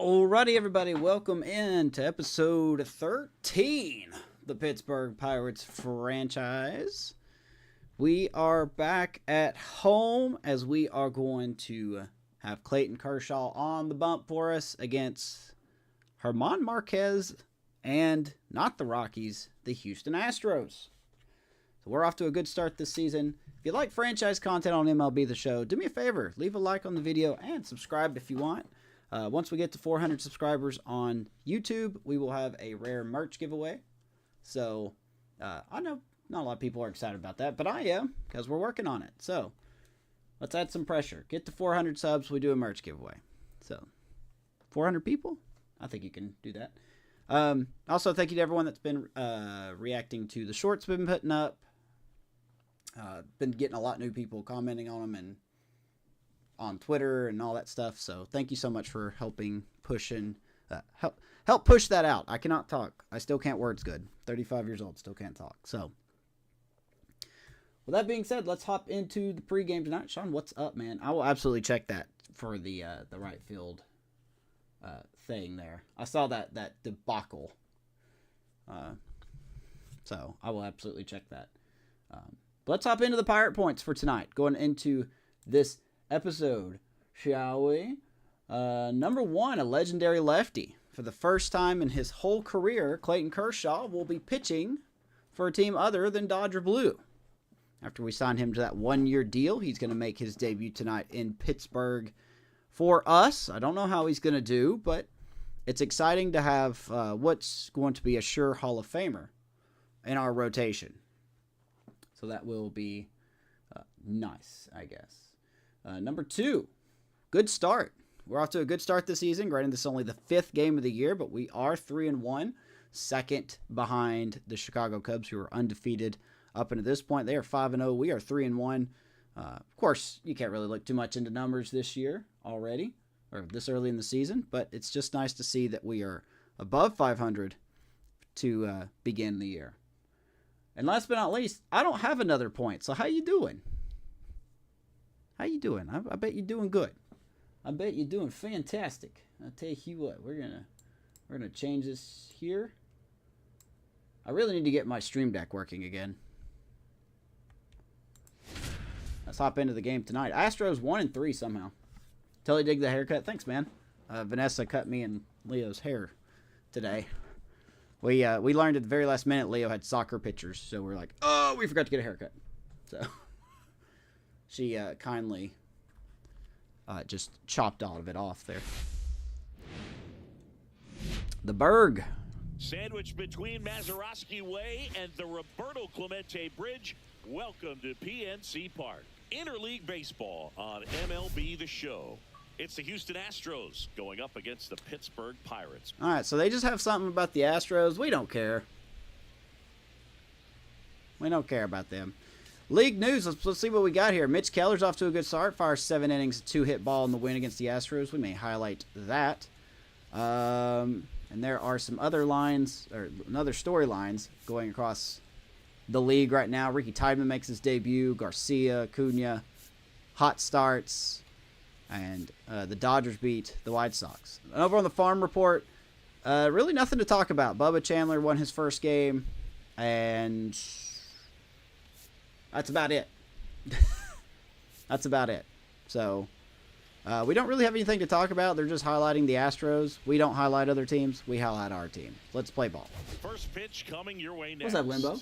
Alrighty, everybody, welcome in to episode 13, the Pittsburgh Pirates franchise. We are back at home as we are going to have Clayton Kershaw on the bump for us against German Marquez and not the Rockies, the Houston Astros. So we're off to a good start this season. If you like franchise content on MLB The Show, do me a favor, leave a like on the video and subscribe if you want. Once we get to 400 subscribers on YouTube, we will have a rare merch giveaway. So, I know not a lot of people are excited about that, but I am, because we're working on it. So, let's add some pressure. Get to 400 subs, we do a merch giveaway. So, 400 people? I think you can do that. Also, thank you to everyone that's been reacting to the shorts we've been putting up. Been getting a lot of new people commenting on them and on Twitter and all that stuff. So thank you so much for helping help push that out. I cannot talk. I still can't words good. 35 years old, still can't talk. So with that being said, let's hop into the pregame tonight. Sean, what's up, man? I will absolutely check that for the right field thing there. I saw that debacle. So I will absolutely check that. But let's hop into the Pirate points for tonight. Going into this episode, shall we? Number 1, a legendary lefty. For the first time in his whole career, Clayton Kershaw will be pitching for a team other than Dodger Blue. After we sign him to that 1-year deal, he's going to make his debut tonight in Pittsburgh for us. I don't know how he's going to do, but it's exciting to have what's going to be a sure Hall of Famer in our rotation. So that will be nice, I guess. Number 2, good start. We're off to a good start this season. Granted, this is only the 5th game of the year, but we are 3-1, second behind the Chicago Cubs, who are undefeated up until this point. They are 5-0. We are 3-1. Of course, you can't really look too much into numbers this year already, or this early in the season, but it's just nice to see that we are above 500 to begin the year. And last but not least, I don't have another point. So how you doing? How you doing? I bet you're doing good. I bet you're doing fantastic. I'll tell you what, we're gonna change this here. I really need to get my stream deck working again. Let's hop into the game tonight. Astros 1-3 somehow. Totally dig the haircut. Thanks, man. Vanessa cut me and Leo's hair today. We learned at the very last minute Leo had soccer pictures, so we're like, oh, we forgot to get a haircut. So she kindly just chopped all of it off there. The Berg. Sandwiched between Mazeroski Way and the Roberto Clemente Bridge. Welcome to PNC Park. Interleague Baseball on MLB The Show. It's the Houston Astros going up against the Pittsburgh Pirates. All right, so they just have something about the Astros. We don't care. We don't care about them. League news, let's see what we got here. Mitch Keller's off to a good start. Fires 7 innings, 2-hit ball in the win against the Astros. We may highlight that. And there are some other lines, or other storylines going across the league right now. Ricky Tideman makes his debut. Garcia, Cunha, hot starts. And the Dodgers beat the White Sox. And over on the farm report, really nothing to talk about. Bubba Chandler won his first game, and that's about it. That's about it. So we don't really have anything to talk about. They're just highlighting the Astros. We don't highlight other teams. We highlight our team. Let's play ball. First pitch coming your way next. What's up, Limbo?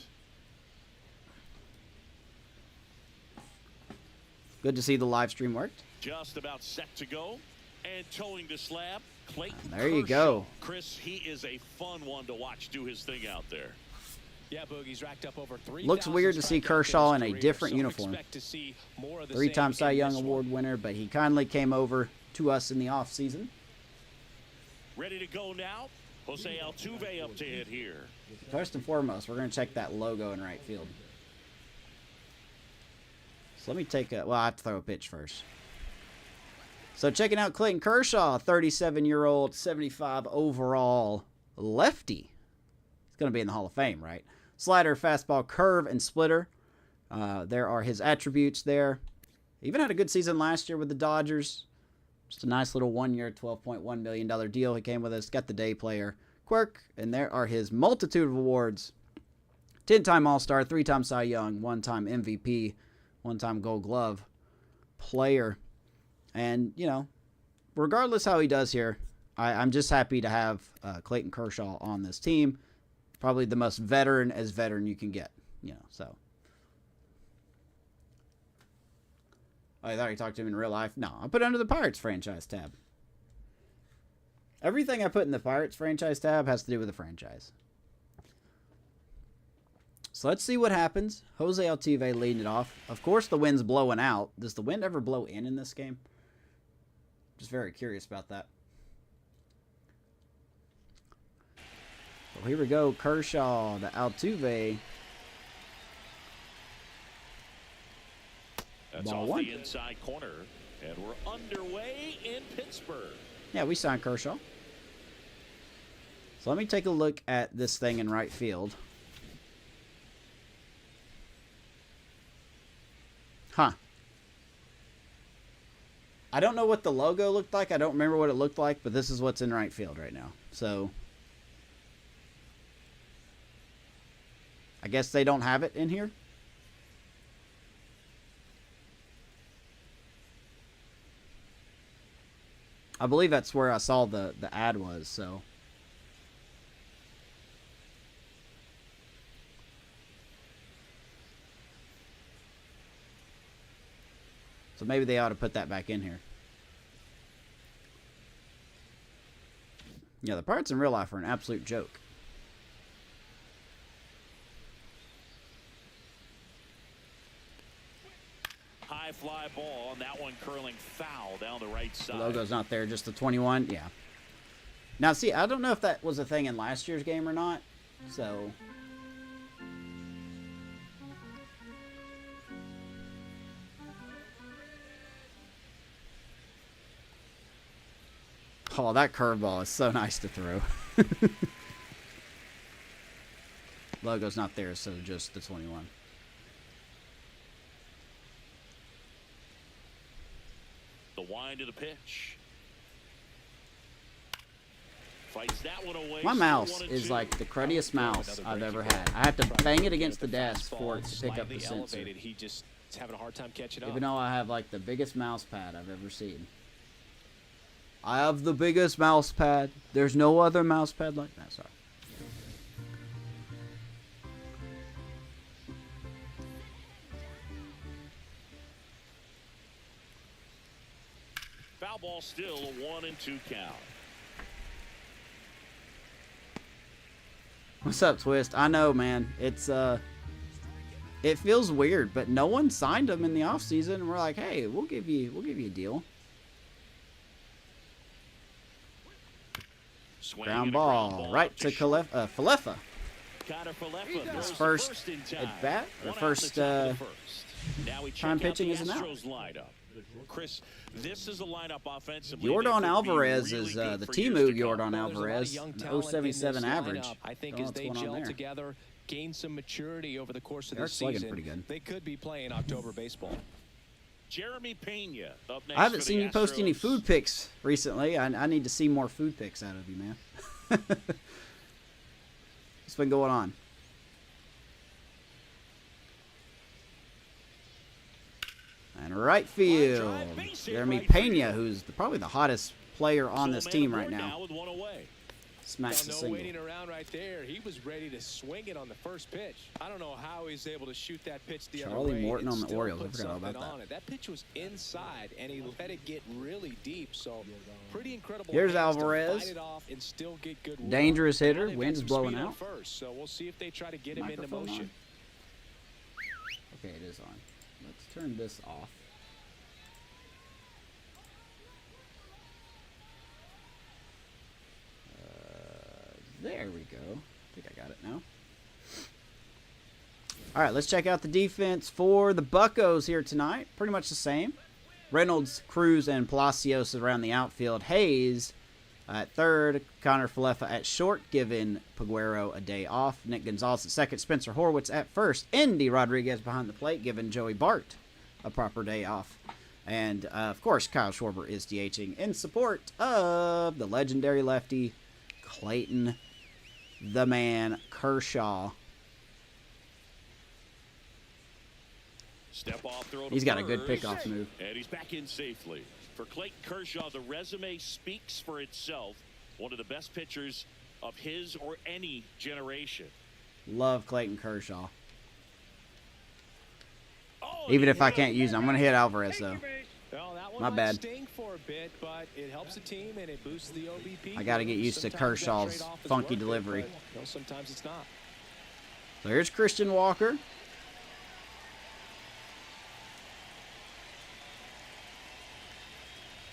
Good to see the live stream worked. Just about set to go. And towing the slab, Clayton There you Kershaw. go. Chris, he is a fun one to watch do his thing out there. Yeah, Boogie's racked up over 3. Looks weird to see Kershaw in a different uniform. 3-time Cy Young Award winner, but he kindly came over to us in the offseason. Ready to go now. Jose Altuve up to hit here. First and foremost, we're going to check that logo in right field. So let me take a... Well, I have to throw a pitch first. So checking out Clayton Kershaw, 37-year-old, 75 overall lefty. He's going to be in the Hall of Fame, right? Slider, fastball, curve, and splitter. There are his attributes there. Even had a good season last year with the Dodgers. Just a nice little 1 year, $12.1 million deal. He came with us, got the day player quirk, and there are his multitude of awards. 10-time All-Star, 3-time Cy Young, 1-time MVP, 1-time Gold Glove player. And, you know, regardless how he does here, I'm just happy to have Clayton Kershaw on this team. Probably the most veteran you can get, you know, so. I thought he talked to him in real life. No, I put it under the Pirates franchise tab. Everything I put in the Pirates franchise tab has to do with the franchise. So let's see what happens. Jose Altuve leading it off. Of course, the wind's blowing out. Does the wind ever blow in this game? Just very curious about that. So here we go. Kershaw to Altuve. That's Ball off one. the inside corner, and we're underway in Pittsburgh. Yeah, we signed Kershaw. So let me take a look at this thing in right field. Huh. I don't know what the logo looked like. I don't remember what it looked like, but this is what's in right field right now. So I guess they don't have it in here. I believe that's where I saw the ad was, so. So maybe they ought to put that back in here. Yeah, the Pirates in real life are an absolute joke. High fly ball, and that one curling foul down the right side. The logo's not there, just the 21. Yeah. Now, see, I don't know if that was a thing in last year's game or not. So. Oh, that curveball is so nice to throw. Logo's not there, so just the 21. The wind of the pitch. Fights that one away. My mouse is like the cruddiest mouse I've ever had. I have to bang it against the desk for it to pick up the sensor. He just is having a hard time catching up. Even though I have like the biggest mouse pad I've ever seen. I have the biggest mouse pad. There's no other mouse pad like that. Sorry. Foul ball still a 1-2 count. What's up, Twist? I know, man. It's it feels weird, but no one signed him in the offseason. We're like, hey, we'll give you a deal. Ground ball right to Falefa. His first at bat, or first time pitching isn't out. Chris, this is a lineup offensively. Yordan Alvarez is the Timu Yordan Alvarez, an 0.77 average. I think as they gel together, gain some maturity over the course of the season, they could be playing October baseball. Jeremy Pena up next. I haven't seen you post any food pics recently. I need to see more food pics out of you, man. What's been going on? And right field, Jeremy Pena, who's probably the hottest player on this team right now. Smacks the single. Waiting around right there. He was ready to swing it on the first pitch. I don't know how he's able to shoot that pitch the other way. Charlie Morton on the Orioles. I forgot all about that. That pitch was inside, and he let it get really deep. So pretty incredible. Here's Alvarez. And still get good dangerous hitter. Wind's blowing out. First, so we'll see if they try to get him into motion. Okay, it is on. Let's turn this off. There we go. I think I got it now. All right, let's check out the defense for the Buccos here tonight. Pretty much the same. Reynolds, Cruz, and Palacios around the outfield. Hayes at third. Connor Falefa at short, giving Paguero a day off. Nick Gonzalez at second. Spencer Horwitz at first. Andy Rodriguez behind the plate, giving Joey Bart a proper day off And, of course, Kyle Schwarber is DHing in support of the legendary lefty, Clayton, the man, Kershaw. Step off throw to He's got a good pickoff move. And he's back in safely. For Clayton Kershaw, the resume speaks for itself. One of the best pitchers of his or any generation. Love Clayton Kershaw. Oh, even if I can't use him. I'm going to hit Alvarez, though. Well, that one My bad. Sting for a bit, but it helps the team and it boosts the OBP. I got to get used to Kershaw's funky delivery. Well, sometimes it's not. So here's Christian Walker.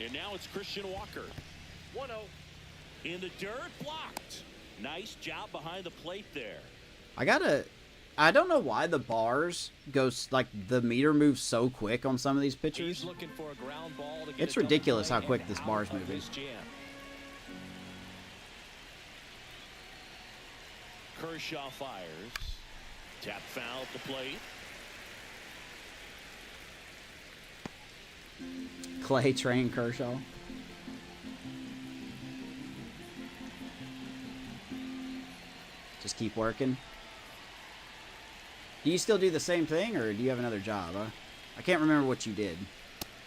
And now it's Christian Walker. 1-0. In the dirt, blocked. Nice job behind the plate there. I don't know why the bars goes like the meter moves so quick on some of these pitchers. He's looking for a ground ball to get It's ridiculous how quick this bar's moving. Kershaw fires. Tap foul at the plate. Clay train Kershaw. Just keep working. Do you still do the same thing, or do you have another job? Huh? I can't remember what you did.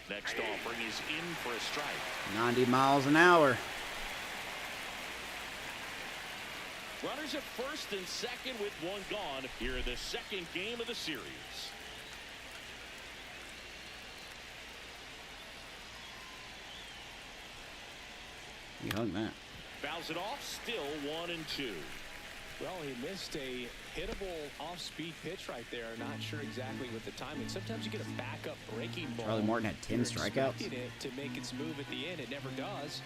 Next offering is in for a strike. 90 miles an hour. Runners at first and second with one gone here in the second game of the series. You hung that. Fouls it off, still 1-2. Well, he missed a hittable off-speed pitch right there. Not sure exactly with the timing. Sometimes you get a backup breaking ball. Charlie Morton had 10 strikeouts. It to make its move at the end. It never does,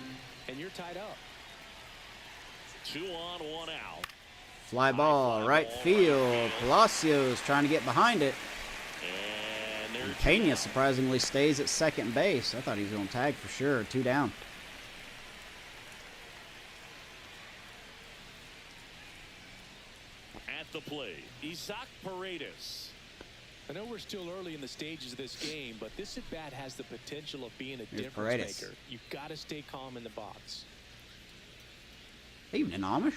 and you're tied up. 2 on, 1 out. Fly ball, right field. Palacios trying to get behind it. And Pena surprisingly stays at second base. I thought he was going to tag for sure. 2 down. At the plate, Isaac Paredes. I know we're still early in the stages of this game, but this at-bat has the potential of being a Here's difference Paredes. maker. You've got to stay calm in the box. Evening, Amish.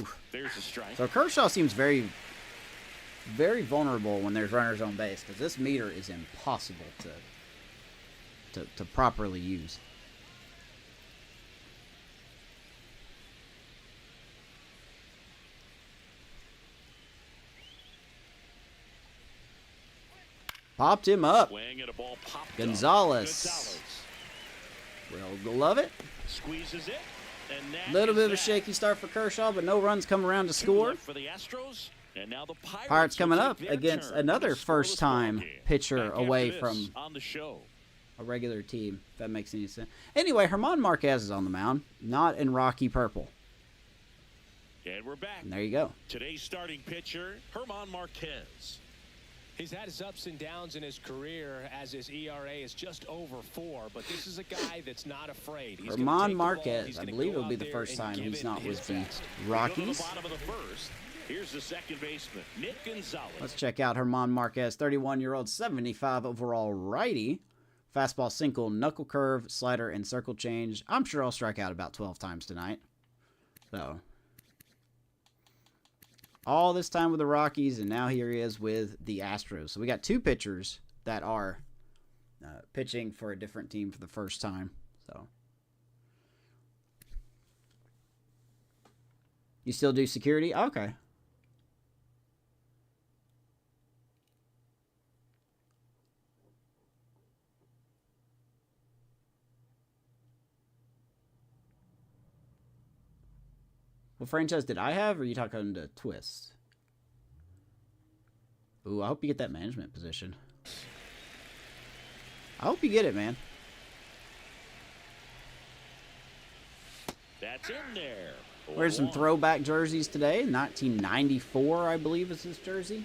Oof. There's a strike. So Kershaw seems very, very vulnerable when there's runners on base, because this meter is impossible to properly use. Popped him up. Swing and a ball popped Gonzalez. Will love it. Squeezes it. A little bit of a shaky start for Kershaw, but no runs come around to score. For the Astros, and now the Pirates coming up against another first-time pitcher away from on the show. A regular team, if that makes any sense. Anyway, German Marquez is on the mound, not in Rocky purple. And we're back. And there you go. Today's starting pitcher, German Marquez. He's had his ups and downs in his career as his ERA is just over 4, but this is a guy that's not afraid. German Marquez, I believe it'll be the first time he's not with the Rockies. To the bottom of the first. Here's the second baseman, Nick Gonzalez. Let's check out German Marquez, 31-year-old, 75 overall righty. Fastball, single, knuckle curve, slider, and circle change. I'm sure I'll strike out about 12 times tonight. So, all this time with the Rockies, and now here he is with the Astros. So we got 2 pitchers that are pitching for a different team for the first time. So, you still do security? Okay. What franchise did I have, or are you talking to Twist? Ooh, I hope you get that management position. I hope you get it, man. That's in there. Wearing some throwback jerseys today. 1994, I believe, is this jersey.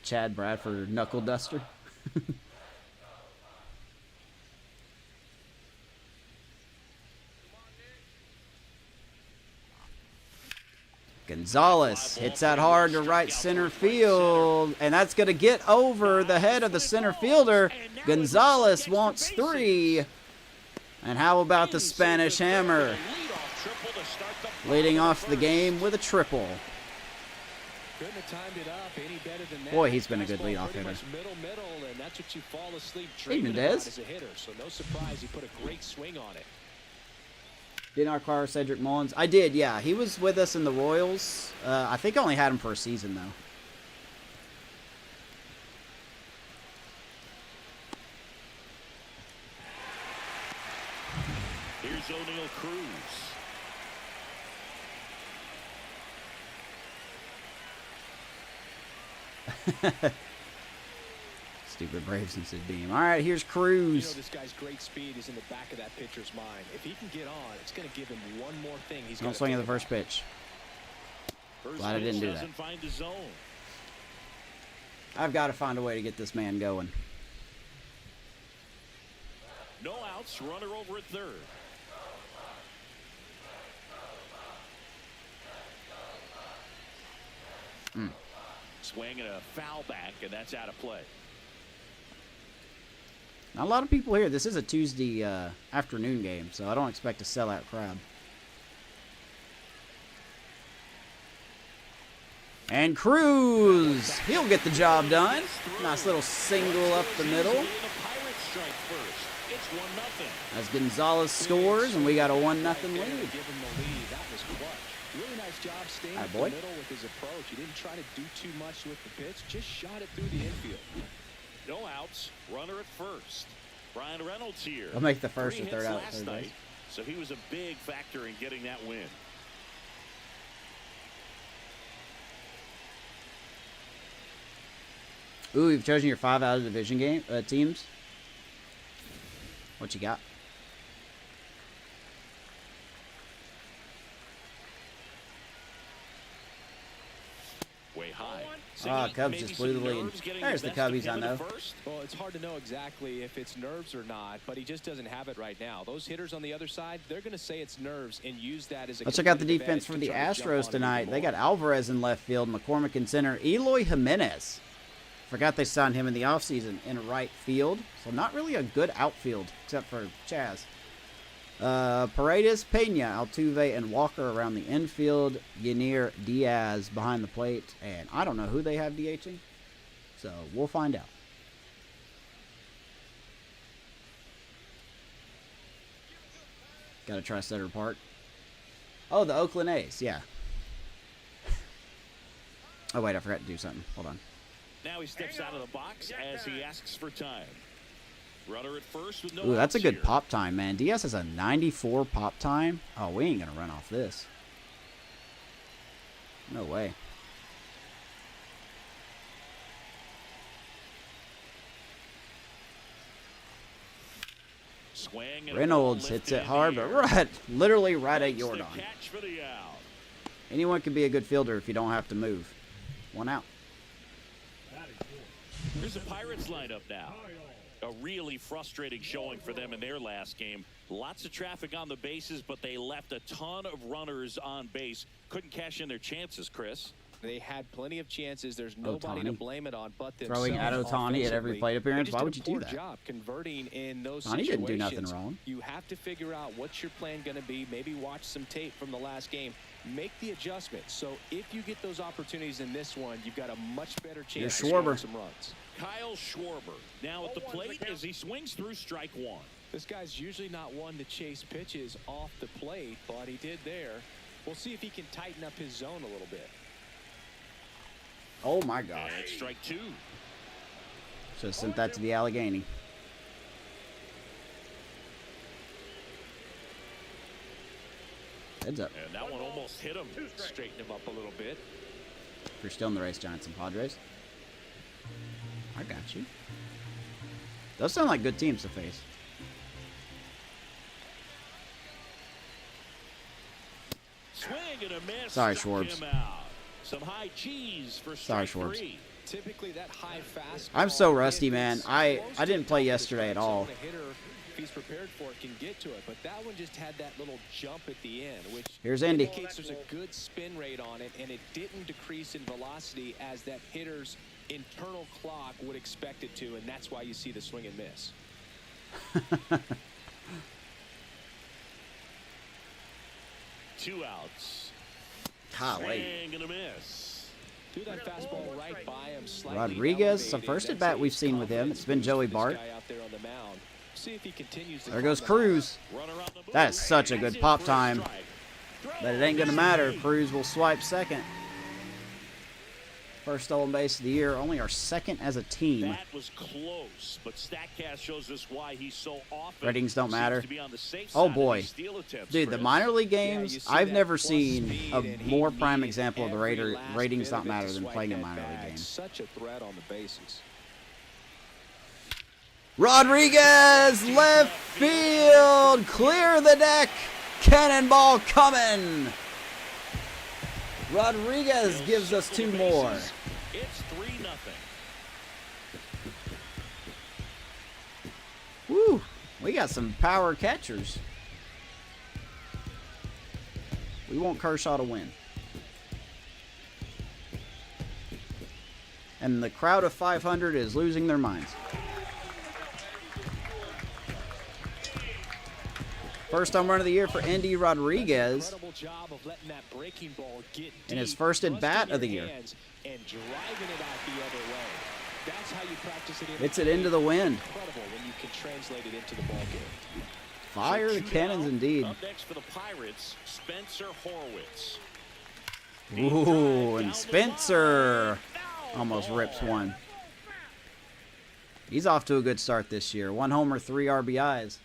Chad Bradford knuckle duster. Gonzalez hits that hard to right center field, and that's going to get over the head of the center fielder. Gonzalez wants 3. And how about the Spanish Hammer? Leading off the game with a triple. Boy, he's been a good leadoff hitter. Evening, Dez. So no surprise, he put a great swing on it. Didn't I acquire Cedric Mullins? I did, yeah. He was with us in the Royals. I think I only had him for a season, though. Here's O'Neal Cruz. Stupid Braves and Sid Beam. All right, here's Cruz. You know, this guy's great speed is in the back of that pitcher's mind. If he can get on, it's going to give him one more thing. He's Don't swing at the first pitch. Glad I didn't do that. I've got to find a way to get this man going. No outs, runner over at third. Swing and a foul back, and that's out of play. Not a lot of people here. This is a Tuesday afternoon game, so I don't expect a sellout crowd. And Cruz, he'll get the job done. Nice little single up the middle. As Gonzalez scores, and we got a 1-0 lead. Really nice job staying in the middle with his approach. He didn't try to do too much with the pitch, just shot it through the infield. No outs, runner at first. Brian Reynolds here. I'll make the first or third out. Night, so he was a big factor in getting that win. Ooh, you've chosen your 5 out of division game teams. What you got? Way high. Cubs just blew the lead. There's the Cubbies I know. Well, it's hard to know exactly if it's nerves or not, but he just doesn't have it right now. Those hitters on the other side, they're going to say it's nerves and use that as a... Let's check out the defense for the Astros tonight. They got Alvarez in left field, McCormick in center, Eloy Jimenez. Forgot they signed him in the offseason in right field. So not really a good outfield, except for Chaz. Paredes, Pena, Altuve, and Walker around the infield. Yanir Diaz behind the plate. And I don't know who they have DHing. So we'll find out. Got to try Sutter Park. Oh, the Oakland A's, yeah. Oh, wait, I forgot to do something. Hold on. Now he steps out of the box as he asks for time. Runner at first with no Ooh, that's a good here. pop time, man. Diaz has a 94 pop time. Oh, we ain't going to run off this. No way. Swing and Reynolds hits it hard, but literally right at Jordan. Anyone can be a good fielder if you don't have to move. 1 out. Here's the Pirates lineup now. A really frustrating showing for them in their last game. Lots of traffic on the bases, but they left a ton of runners on base. Couldn't cash in their chances, Chris. They had plenty of chances. There's nobody to blame it on but themselves. Throwing at Ohtani at every plate appearance. Why would you do that? Job converting in those Ohtani didn't do nothing wrong. You have to figure out what's your plan going to be. Maybe watch some tape from the last game. Make the adjustment. So if you get those opportunities in this one, you've got a much better chance of scoring some runs. Kyle Schwarber now at the plate as he swings through strike 1. This guy's usually not one to chase pitches off the plate, but he did there. We'll see if he can tighten up his zone a little bit. Oh, my God. And strike 2. Should have sent that to the Allegheny. Heads up. And that one almost hit him. Straighten him up a little bit. If you're still in the race, Giants and Padres. I got you. Those sound like good teams to face. Swing and a miss. Sorry, Schwartz. Some high cheese for Sorry, strike Schwartz. 3. Typically, that high fast. I'm so rusty, man. I didn't play yesterday at all. If he's prepared for it, can get to it, but that one just had that little jump at the end, which Here's Indy. indicates there's a good spin rate on it, and it didn't decrease in velocity as that hitter's internal clock would expect it to, and that's why you see the swing and miss. Two outs. Golly. Swing and a miss. Threw that fastball right by him, slightly Rodriguez, the elevated. first at That's bat a we've seen with him. It's been Joey Bart. guy out there on the mound. See if he continues to There goes come Cruz. Runner on the move. That is such a good That's in pop for a time. strike. But it ain't going to matter. Cruz will swipe second. First stolen base of the year. Only our second as a team. That was close, but StatCast shows us why he's so often Ratings don't seems matter. to be on the safe Oh, side of boy. these steal attempts, Dude, the Chris. minor league you games, see I've that never plus seen speed, a and he more prime needed example of the every last ratings bit don't of it matter to than swipe playing a that minor league bag. game. Such a threat on the bases. Rodriguez, left field, clear the deck, cannonball coming. Rodriguez gives us two more. It's 3-0. Woo, we got some power catchers. We want Kershaw to win. And the crowd of 500 is losing their minds. First home run of the year for Andy Rodriguez. Incredible job of letting that breaking ball get In his deep, first at bat thrusting of the your year. hands and driving it out the other way. That's how you practice it. Hits it into the wind. Incredible when you can translate it into the ball game. Fire the cannons indeed. Up next for the Pirates, Spencer Horwitz. Ooh, and Spencer almost rips one. He's off to a good start this year. 1 homer, 3 RBIs.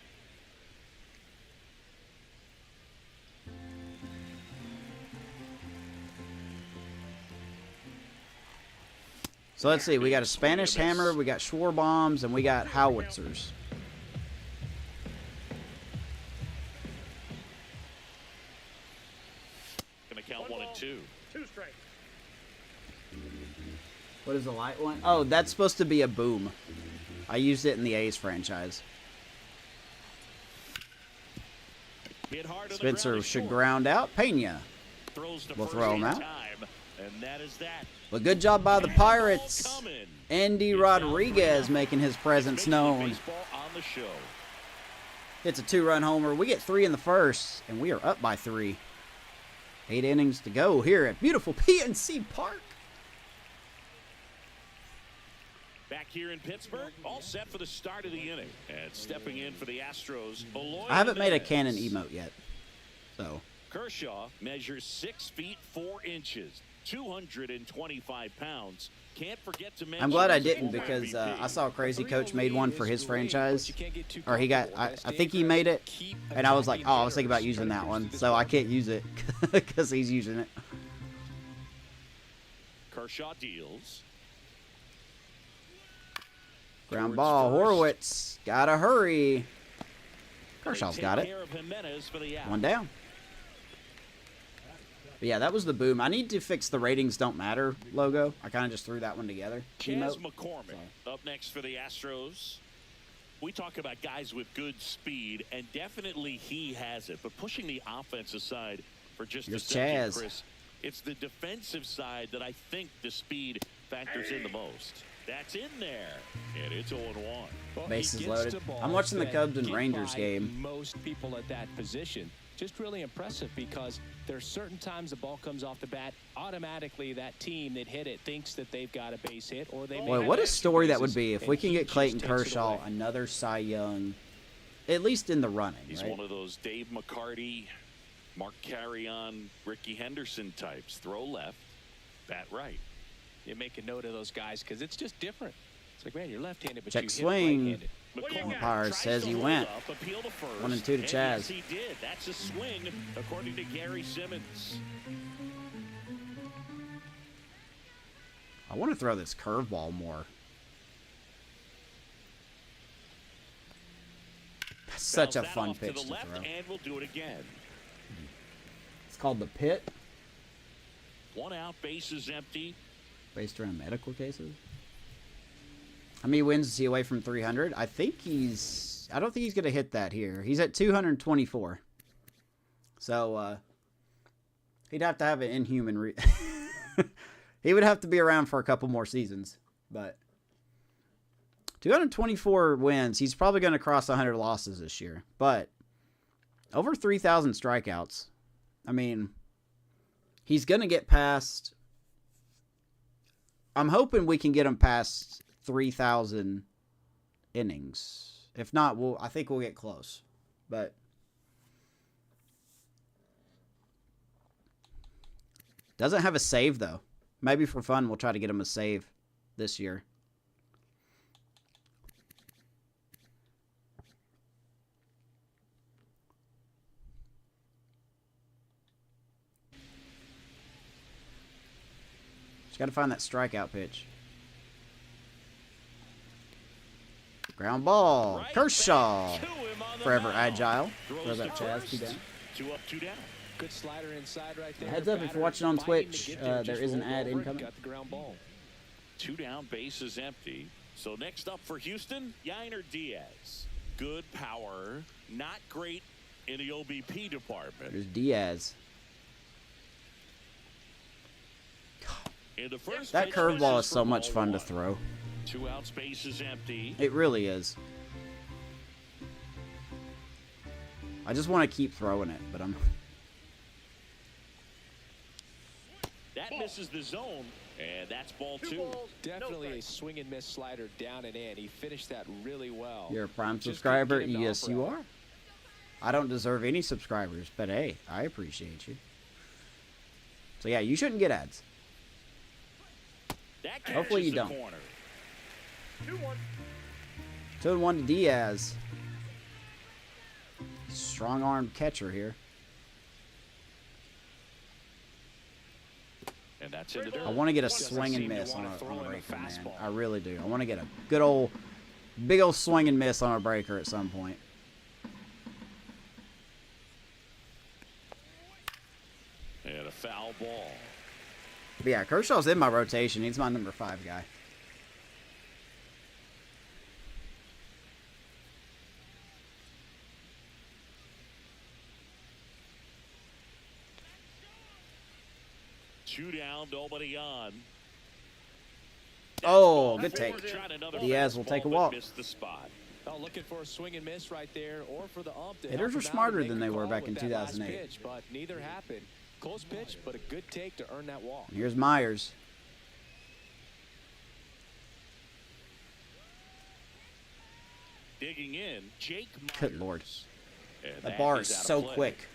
So let's see. We got a Spanish hammer, we got Schwarbombs, and we got howitzers. Gonna count 1 and 2. What is the light one? Oh, that's supposed to be a boom. I used it in the A's franchise. Hit hard on the Spencer ground, should short. ground out. Pena. Throws to We'll first throw him in out. time, and that is that. But good job by the Pirates. Ball coming. Andy Rodriguez making his presence Major League known. Baseball on the show. Hits a 2-run homer. We get 3 in the first, and we are up by 3. 8 innings to go here at beautiful PNC Park. Back here in Pittsburgh, all set for the start of the inning. And stepping in for the Astros, Eloy I haven't made a Jimenez. cannon emote yet. So, Kershaw measures 6 feet 4 inches, 225 pounds. Can't forget to mention I'm glad I his didn't former because MVP. I saw a crazy coach made one for his franchise. But you can't get too Or he got, comfortable. I think he made it. Keep And I was like, attacking oh, I was thinking about hitters. using Try that to one. pursue this So I ball. can't use it because he's using it. Kershaw deals. Ground Towards ball. first. Horwitz. Gotta hurry. Kershaw's They got take it. care of Jimenez for the out. 1 down. But yeah, that was the boom. I need to fix the ratings don't matter logo. I kind of just threw that one together. Chaz Emote. McCormick up next for the Astros. We talk about guys with good speed, and definitely he has it. But pushing the offense aside for just Here's a second, Chaz. Chris, it's the defensive side that I think the speed factors in the most. That's in there, and it's 0-1. Well, Bases he gets loaded. to balls I'm watching the that Cubs and get Rangers by game. Most people at that position. Just really impressive because there's certain times the ball comes off the bat, automatically that team that hit it thinks that they've got a base hit or they may Boy, have what a extra story that would bases, be if and we can he get just Clayton takes it Kershaw away. another Cy Young, at least in the running, He's right? one of those Dave McCarty, Mark Carrion, Ricky Henderson types. Throw left, bat right. You make a note of those guys because it's just different. It's like, man, you're left-handed, but Check you swing. hit right-handed. Umpire tries says to he hold went. up, appeal to first, 1 and 2 to and Chaz. yes, he did. That's a swing, according to Gary Simmons. I want to throw this curveball more. That's such a Fouls that fun off pitch to the to left, throw. and we'll do it again. It's called the pit. 1 out, bases empty. Based around medical cases. How many wins is he away from 300? I don't think he's going to hit that here. He's at 224. So, he'd have to have an inhuman... he would have to be around for a couple more seasons. But 224 wins. He's probably going to cross 100 losses this year. But over 3,000 strikeouts. I mean, he's going to get past... I'm hoping we can get him past 3,000 innings. If not, I think we'll get close. But doesn't have a save, though. Maybe for fun, we'll try to get him a save this year. Got to find that strikeout pitch. Ground ball. Right, Kershaw. Forever agile. Throw that Chaz 2 down. 2 up, 2 down. Good slider inside right there. Heads up if you're watching on Twitch. There is an ad incoming. Got the ground ball. 2 down, base is empty. So next up for Houston, Yainer Diaz. Good power. Not great in the OBP department. There's Diaz. That curveball is so much fun to throw. 2 outs, base is empty. It really is. I just want to keep throwing it, but I'm... That misses the zone, and that's ball 2. Definitely a swing and miss slider down and in. He finished that really well. You're a Prime subscriber? Yes, you are. I don't deserve any subscribers, but hey, I appreciate you. So yeah, you shouldn't get ads. Hopefully you don't. 2-1 to Diaz. Strong-armed catcher here. And that's in the dirt. I want to get a swing and miss on a breaker, man. I really do. I want to get a good old, big old swing and miss on a breaker at some point. And a foul ball. But yeah, Kershaw's in my rotation. He's my number 5 guy. Two down, nobody on. Oh, good take. Diaz will take a walk. Oh, looking for a swing and miss right there, or for the ump. Hitters are smarter than they were back in 2008. Pitch, but neither happened. Close pitch, but a good take to earn that walk. Here's Myers. Digging in, Jake Myers. Good Lord. That bar is so quick.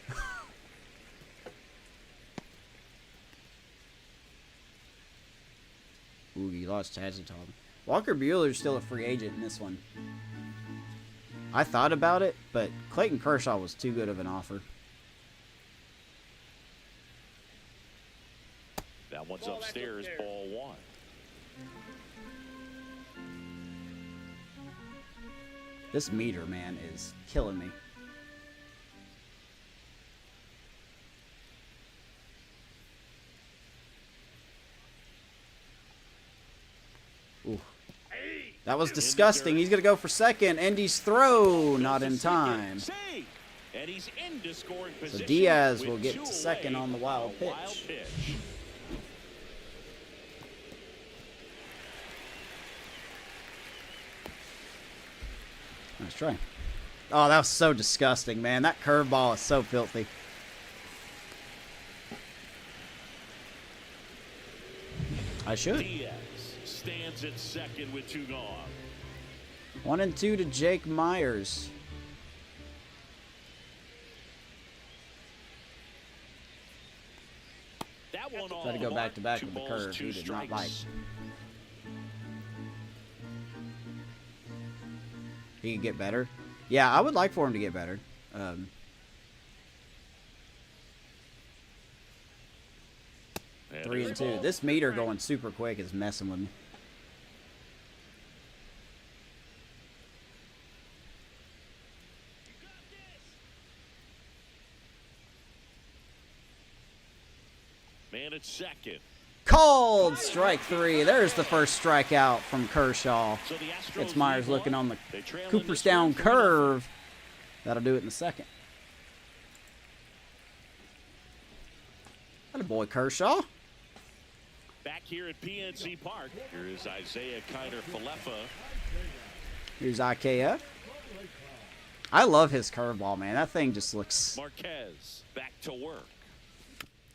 Ooh, he lost Tazitom. Walker Buehler's still a free agent in this one. I thought about it, but Clayton Kershaw was too good of an offer. That one's upstairs, ball 1. This meter, man, is killing me. Ooh. That was disgusting. He's going to go for second. Endy's throw, not in time. And he's into scoring position. So Diaz will get to second on the wild pitch. Nice try. Oh, that was so disgusting, man. That curveball is so filthy. I should. Diaz stands at second with 2 gone. 1 and 2 to Jake Myers. That one Try to go back to back with the curve. He did not like. He could get better. Yeah, I would like for him to get better. 3 and 2. This meter going super quick is messing with me. Man at second. Called strike 3. There's the first strikeout from Kershaw. It's Myers looking on the Cooperstown curve. That'll do it in the second. Attaboy, Kershaw. Back here at PNC Park, here is Isaiah Kiner-Falefa. Here's IKF. I love his curveball, man. That thing just looks... Marquez back to work.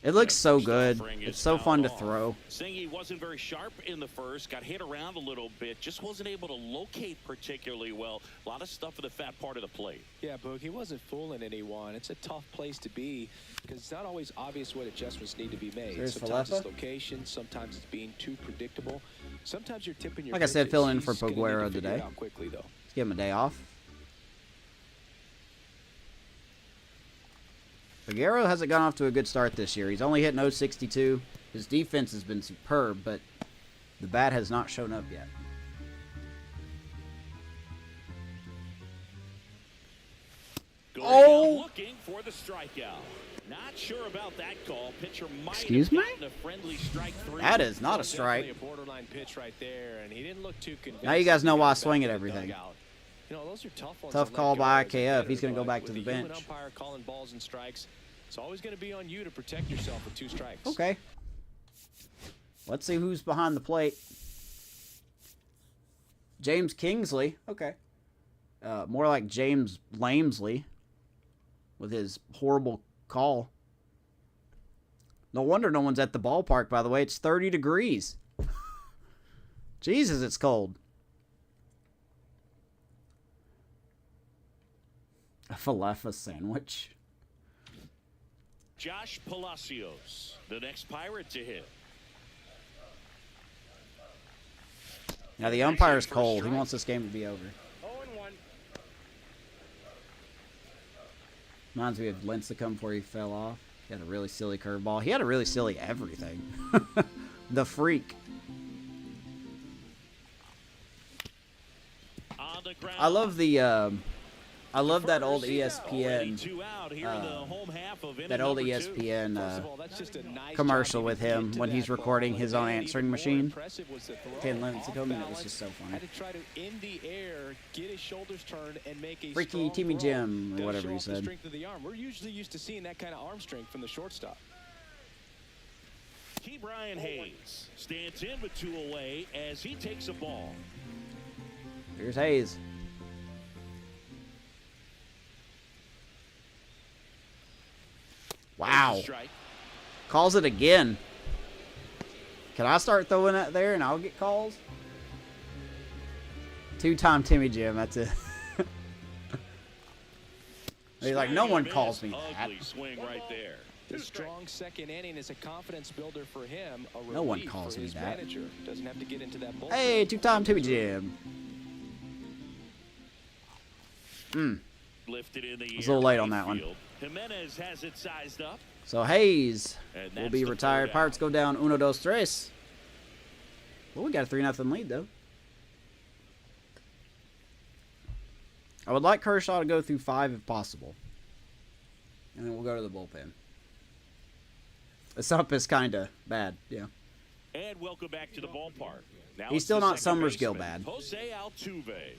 It looks so good. It's so fun to throw. Singy wasn't very sharp in the first, got hit around a little bit, just wasn't able to locate particularly well. A lot of stuff in the fat part of the plate. Yeah, Boog, he wasn't fooling anyone. It's a tough place to be because it's not always obvious what adjustments need to be made. Sometimes it's location, sometimes it's being too predictable. Sometimes you're tipping your like I said, filling in for Poguero today. Quickly, though. Let's give him a day off. Figueroa hasn't gone off to a good start this year. He's only hitting .062. His defense has been superb, but the bat has not shown up yet. Oh! Looking for the strikeout. Not sure about that call. Pitcher might Excuse me? a friendly strike 3. That is not a strike. A borderline pitch right there, and he didn't look too convincing. Now you guys know why I swing at everything. You know, those are tough ones. Tough call by IKF. He's going to go back to the bench. Umpire calling balls and strikes. It's always going to be on you to protect yourself with 2 strikes. Okay. Let's see who's behind the plate. James Kingsley. Okay. More like James Lamesley with his horrible call. No wonder no one's at the ballpark, by the way. It's 30 degrees. Jesus, it's cold. A Falefa sandwich. Josh Palacios, the next Pirate to hit. Now the umpire's cold. He wants this game to be over. 0-1. Reminds me of Lincecum before he fell off. He had a really silly curveball. He had a really silly everything. The freak. On the ground. I love that old ESPN, that old ESPN commercial with him when he's recording his own answering machine. Ken Lincecum, and it was just so funny. Freaky Timmy Jim, or whatever he said. We're usually used to seeing that kind of arm strength from the shortstop. Key Brian Hayes stands in with 2 away as he takes a ball. Here's Hayes. Wow. Calls it again. Can I start throwing that there and I'll get calls? 2-time Timmy Jim, that's it. He's like, no one calls me that. Swing right there. The strong second inning is a confidence builder for him. No one calls me that. Doesn't have to get into that bullpen. Hey, 2-time Timmy Jim. Lifted in the I was a little late on that one. Jimenez has it sized up. So Hayes will be retired. Pirates go down 1-2-3. Well, we got a 3-0 lead, though. I would like Kershaw to go through 5 if possible. And then we'll go to the bullpen. This up is kind of bad, yeah. And welcome back to the ballpark. Now he's still not Summersgill bad. Jose Altuve.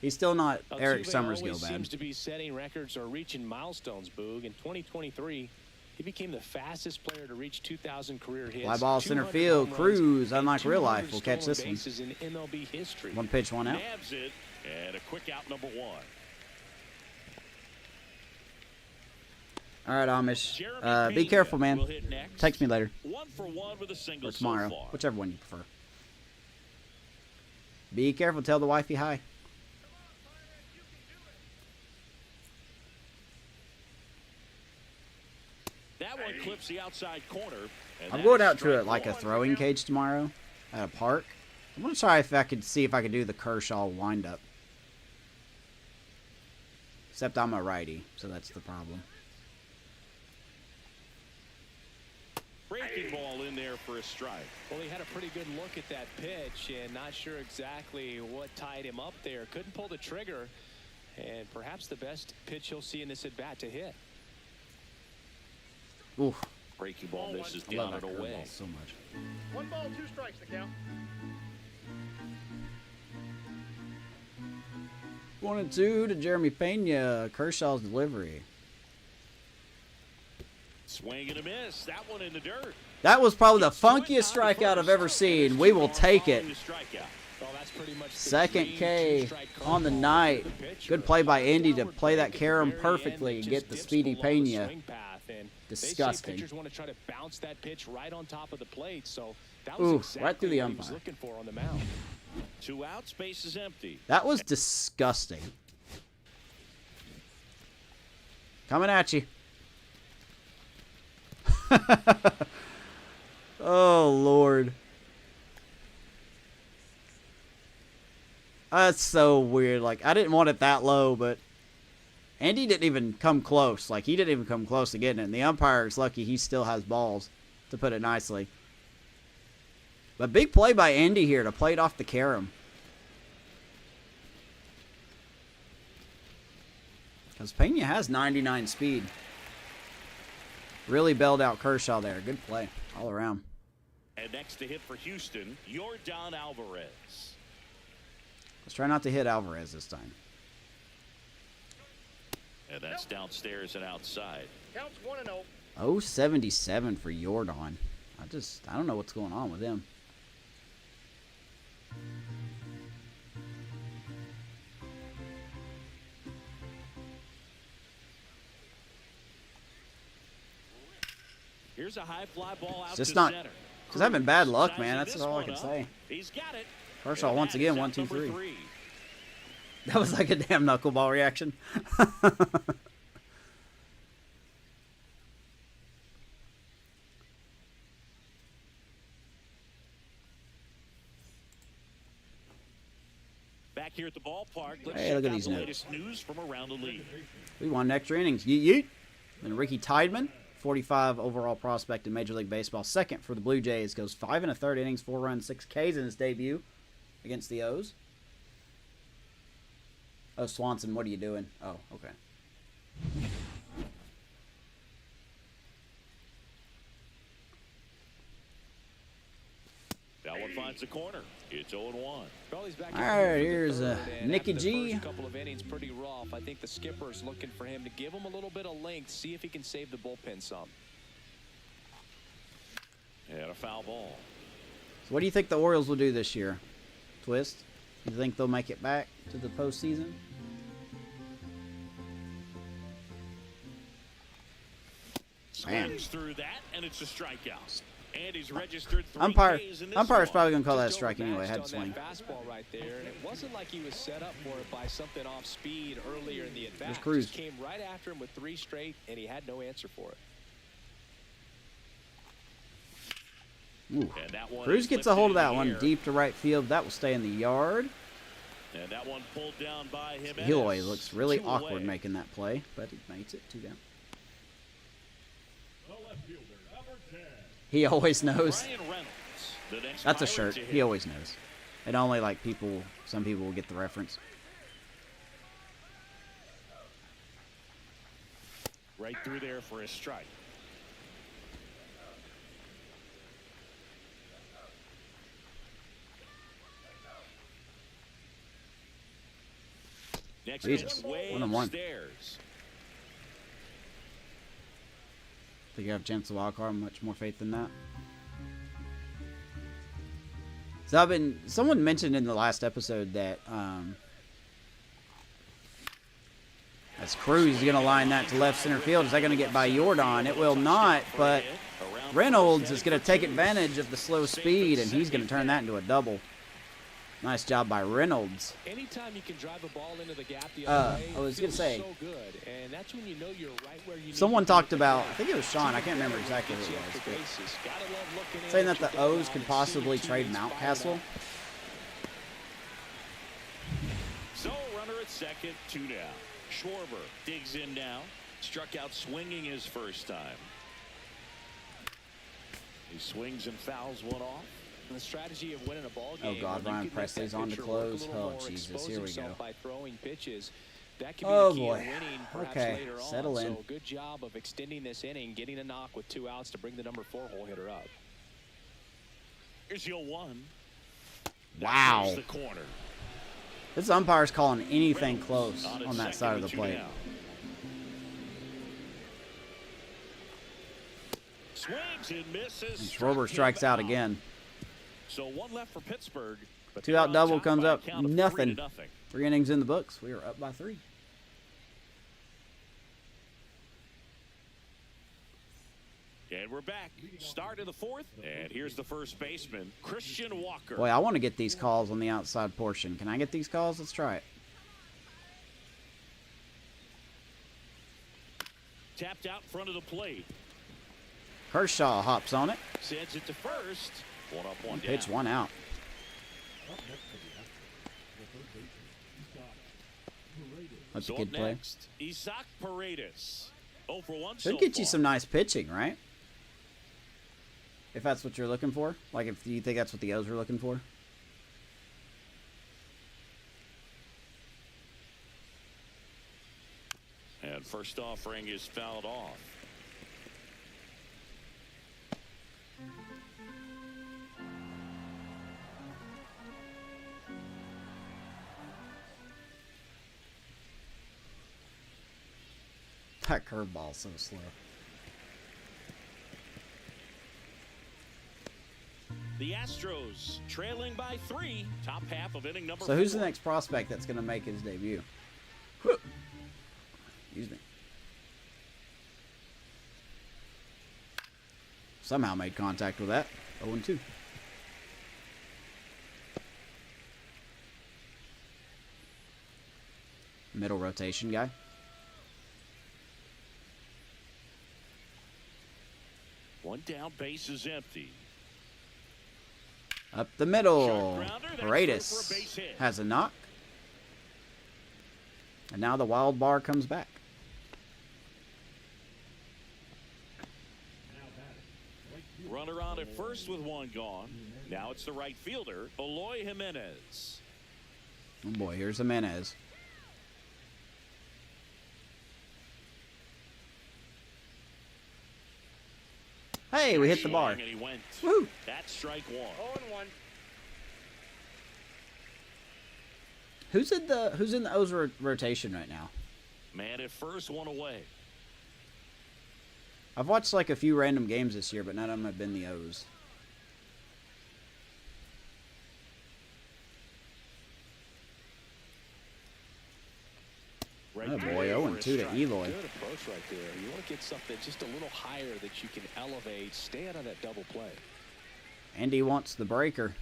He's still not Eric Summersgill bad. Seems to be setting records or reaching milestones, Boog. In 2023, he became the fastest player to reach 2,000 career hits. Fly ball center field. Cruz, unlike real life, will catch this one. In MLB history. 1 pitch, 1 out. Nabs it, and a quick out number 1. All right, Amish. Be careful, man. Text me later. 1 for 1 with a single or tomorrow, so far. whichever one you prefer. Be careful. Tell the wifey hi. That one clips the outside corner. I'm going out to like a throwing cage tomorrow at a park. I'm going to try if I could see if I could do the Kershaw windup. Except I'm a righty, so that's the problem. Breaking ball in there for a strike. Well, he had a pretty good look at that pitch and not sure exactly what tied him up there. Couldn't pull the trigger, and perhaps the best pitch he'll see in this at-bat to hit. Oof. Breaking ball misses I love down that and away. curveball so much. 1 ball, 2 strikes to count. 1-2 to Jeremy Pena. Kershaw's delivery. Swing and a miss. That one in the dirt. That was probably the funkiest strikeout I've ever seen. We will take it. Second K on the night. Good play by Indy to play that carom perfectly and get the speedy Pena. Disgusting. Pitchers want to try to bounce that pitch right on top of the plate, so that Ooh, was right through the what he was umpire. looking for on the mound. 2 outs, base is empty. That was disgusting. Coming at you. Oh, Lord. That's so weird. Like, I didn't want it that low, but Andy didn't even come close. Like, he didn't even come close to getting it. And the umpire is lucky he still has balls, to put it nicely. But big play by Andy here to play it off the carom. Because Pena has 99 speed. Really bailed out Kershaw there. Good play all around. And next to hit for Houston, Yordan Alvarez. Let's try not to hit Alvarez this time. And that's downstairs and outside. Counts 1-0. 0.77 for Yordan. I don't know what's going on with him. Here's a high fly ball out Just to not, center. just having bad luck, man. Sizing That's this all I one can up. say. He's got it. Kershaw And once that again, is 1, out 2, number 3. 3. That was like a damn knuckleball reaction. Back here at the ballpark. Let's Hey, look check at out these the notes. latest news from around the league. We won extra innings. Yeet yeet. And Ricky Tideman, 45 overall prospect in Major League Baseball, second for the Blue Jays, goes 5 1/3 innings, 4 runs, 6 Ks in his debut against the O's. Oh, Swanson, what are you doing? Oh, okay. That one finds the corner. It's 0-1. All right, here's Nicky G. Couple of innings pretty rough. I think the skipper's looking for him to give him a little bit of length, see if he can save the bullpen some. And a foul ball. So what do you think the Orioles will do this year? Twist? You think they'll make it back to the postseason? Swings through that, and it's a strikeout. And he's registered 3 Umpire's Ks in this probably one. going to call that a Just strike anyway. Had to overmatched swing. on that fastball right there, and it wasn't like he was set up for it by something off speed earlier in the at-bat. There's Cruz. Just came right after him with 3 straight, and he had no answer for it. Ooh. And that one Cruz is gets a hold of lifted that in one the air. deep to right field. That will stay in the yard. And that one pulled down by him. He always looks really awkward making that play, but he makes it 2 down. He always knows. Ryan Reynolds, the next That's a Pirate shirt. to hit. He always knows. And only like some people will get the reference. Right through there for a strike. Next Jesus. pitch way 1-1. upstairs. Think you have a chance to wild card? Much more faith than that. So someone mentioned in the last episode that as Cruz is going to line that to left center field. Is that going to get by Yordan? It will not, but Reynolds is going to take advantage of the slow speed, and he's going to turn that into a double. Nice job by Reynolds. Anytime you can drive a ball into the gap the other way, I was it going to feels say, so good, and that's when you know you're right where you need someone to be. talked about, I think it was Sean, I can't remember exactly who it was, but saying that the O's could possibly trade Mountcastle. So runner at second, 2 down. Schwarber digs in now. Struck out swinging his first time. He swings and fouls one off. The strategy of winning a ball game. Oh God, when you Ryan can let Presley's that on to pitcher work a close. little Oh more, Jesus, expose here we himself go. by throwing pitches. That could be the key to boy. winning perhaps Okay, later on. settle in. So good job of extending this inning, getting a knock with 2 outs to bring the number 4 hole hitter up. Here's your 1. Wow. The corner. This umpire's calling anything close on that side of the plate. Swings and misses. And Schwarber strikes out again. So 1 left for Pittsburgh. But 2 out double comes by a up. count of Nothing. 3-0. 3 innings in the books. We are up by 3. And we're back. Start of the 4th. And here's the first baseman, Christian Walker. Boy, I want to get these calls on the outside portion. Can I get these calls? Let's try it. Tapped out in front of the plate. Kershaw hops on it. Sends it to first. 1 up, 1 down. Pitch 1 out. That's a So good up play. next, Isaac Paredes. 0 for 1 Should so get you far. some nice pitching, right? If that's what you're looking for. Like, if you think that's what the O's are looking for. And first offering is fouled off. That curveball's so slow. The Astros trailing by 3. Top half of inning number 4. So who's the next prospect that's going to make his debut? Excuse me. Somehow made contact with that. 0-2. Middle rotation guy. One down, base is empty. Up the middle. Short grounder, that's Paredes through for a base hit. has a knock. And now the wild bar comes back. Runner on at first with 1 gone. Now it's the right fielder, Eloy Jimenez. Oh boy, here's Jimenez. Hey, we hit the bar. And he went. Woo! That's strike 1. 0-1. Who's in the O's rotation right now? Man at first, 1 away. I've watched like a few random games this year, but none of them have been the O's. Right Oh boy, there 0-2 for to a strike. Eloy. Good approach right there. You want to get something just a little higher that you can elevate. Stay out of that double play. And he wants the breaker.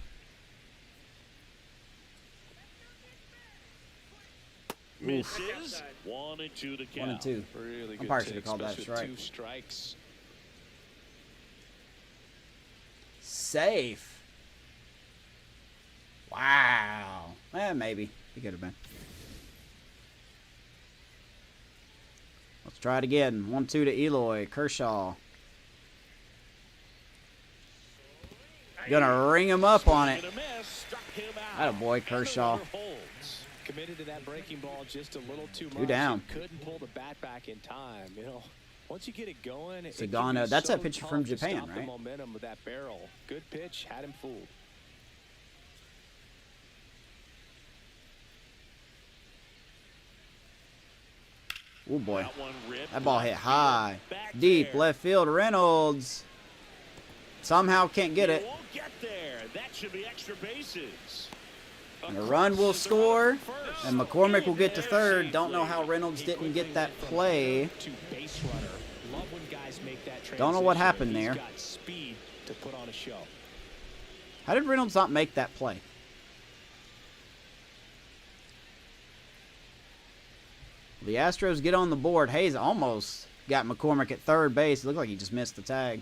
Misses. 1-2 to count. 1-2. Really good Umpire take, should have called that a especially with strike. 2 strikes. Safe. Wow. Maybe. He could have been. Let's try it again. 1-2 to Eloy. Kershaw. Gonna ring him up on it. Swing and a miss, struck him out. Attaboy, Kershaw. And the runner holds. Committed to that breaking ball just a little too much. 2 down. He couldn't pull the bat back in time. You know, once you get it going, it Sagano, can be that's so that pitcher tough from to Japan, stop right? The momentum of that barrel. Good pitch, had him fooled. Oh boy. That one ripped That ball hit left high. field, back Deep there. left field. Reynolds. Somehow can't get He it. won't get there. That should be extra bases. And a run will Across the run score. for first. And McCormick will get to There third. she Don't know how flew. Reynolds He didn't quickly get that went from play. hitter to base runner. Love when guys make that Don't know what transition. happened He's there. got speed to put on a show. How did Reynolds not make that play? The Astros get on the board. Hayes almost got McCormick at third base. It looked like he just missed the tag.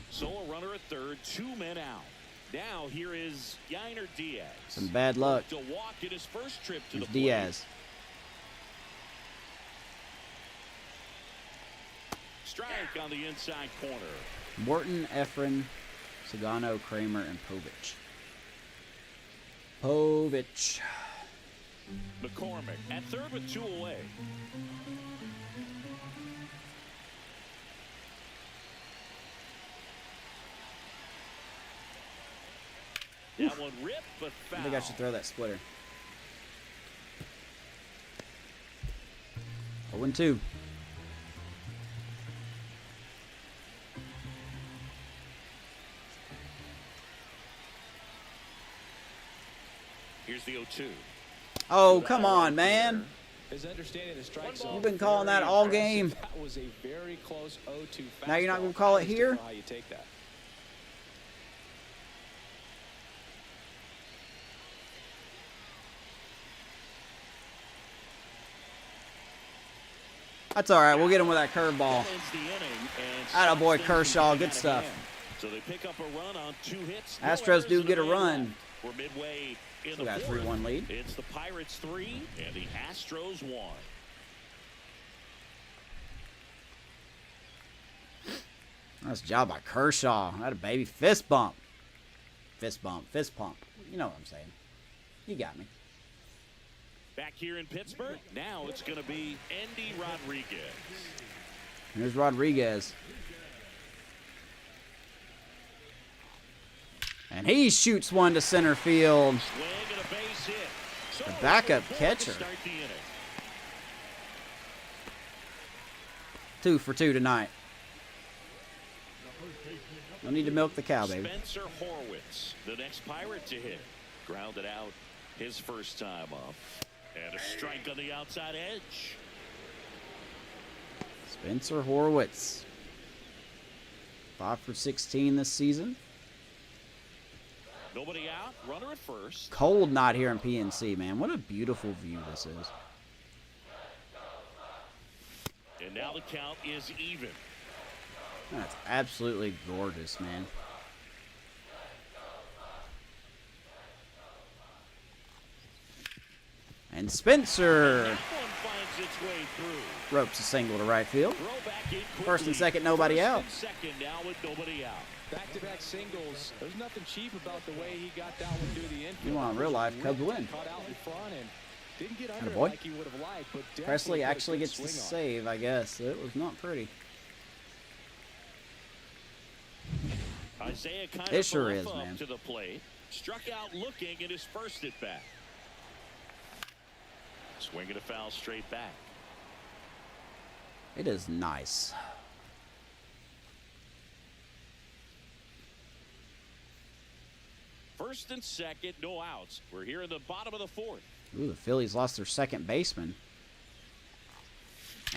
So a runner at third, 2 men out. Now here is Yainer Diaz. Some bad luck. To walk in his first trip to Here's the plate. Diaz. Strike on the inside corner. Morton, Efren, Sagano, Kramer, and Povich. Povich. McCormick at third with 2 away. That one ripped, but foul. I think I should throw that splitter. 0-2. Here's the 0-2. Oh, come on, man. His understanding of the strike zone. You've been calling that all game. That was a very close 0-2 fastball. Now you're not going to call it here? How you take that. That's all right. We'll get him with that curveball. Attaboy, Kershaw. Good stuff. So they pick up a run on 2 hits. Astros do get a run. We're midway in Still the got a fourth. 3-1 lead. It's the Pirates 3 and the Astros 1. Nice job by Kershaw. That a baby fist bump. Fist bump. Fist pump. You know what I'm saying. You got me. Back here in Pittsburgh, now it's going to be Andy Rodriguez. Here's Rodriguez. And he shoots one to center field. Swing and a base hit. So The backup to catcher. start the inning. 2 for 2 tonight. No need to milk the cow, baby. Spencer Horwitz, the next Pirate to hit. Grounded out his first time up. And a strike on the outside edge. Spencer Horwitz. 5 for 16 this season. Nobody out. Runner at first. Cold night here in PNC, man. What a beautiful view this is. And now the count is even. That's absolutely gorgeous, man. And Spencer That one finds its way through. ropes a single to right field. Throw back in quickly. First and second, nobody First out. and second now with nobody out. Back-to-back singles. There's nothing cheap about the way he got that one through the infield. You want real life, Cubs win. Caught out in front and didn't get under Attaboy. like he would have liked, but definitely Presley put a actually good gets the swing on it. save, I guess. It was not pretty. Isaiah kind It of sure is, up man. to the plate. Struck out looking at his first at bat. Swinging a foul straight back. It is nice. First and second, no outs. We're here in the bottom of the fourth. Ooh, the Phillies lost their second baseman.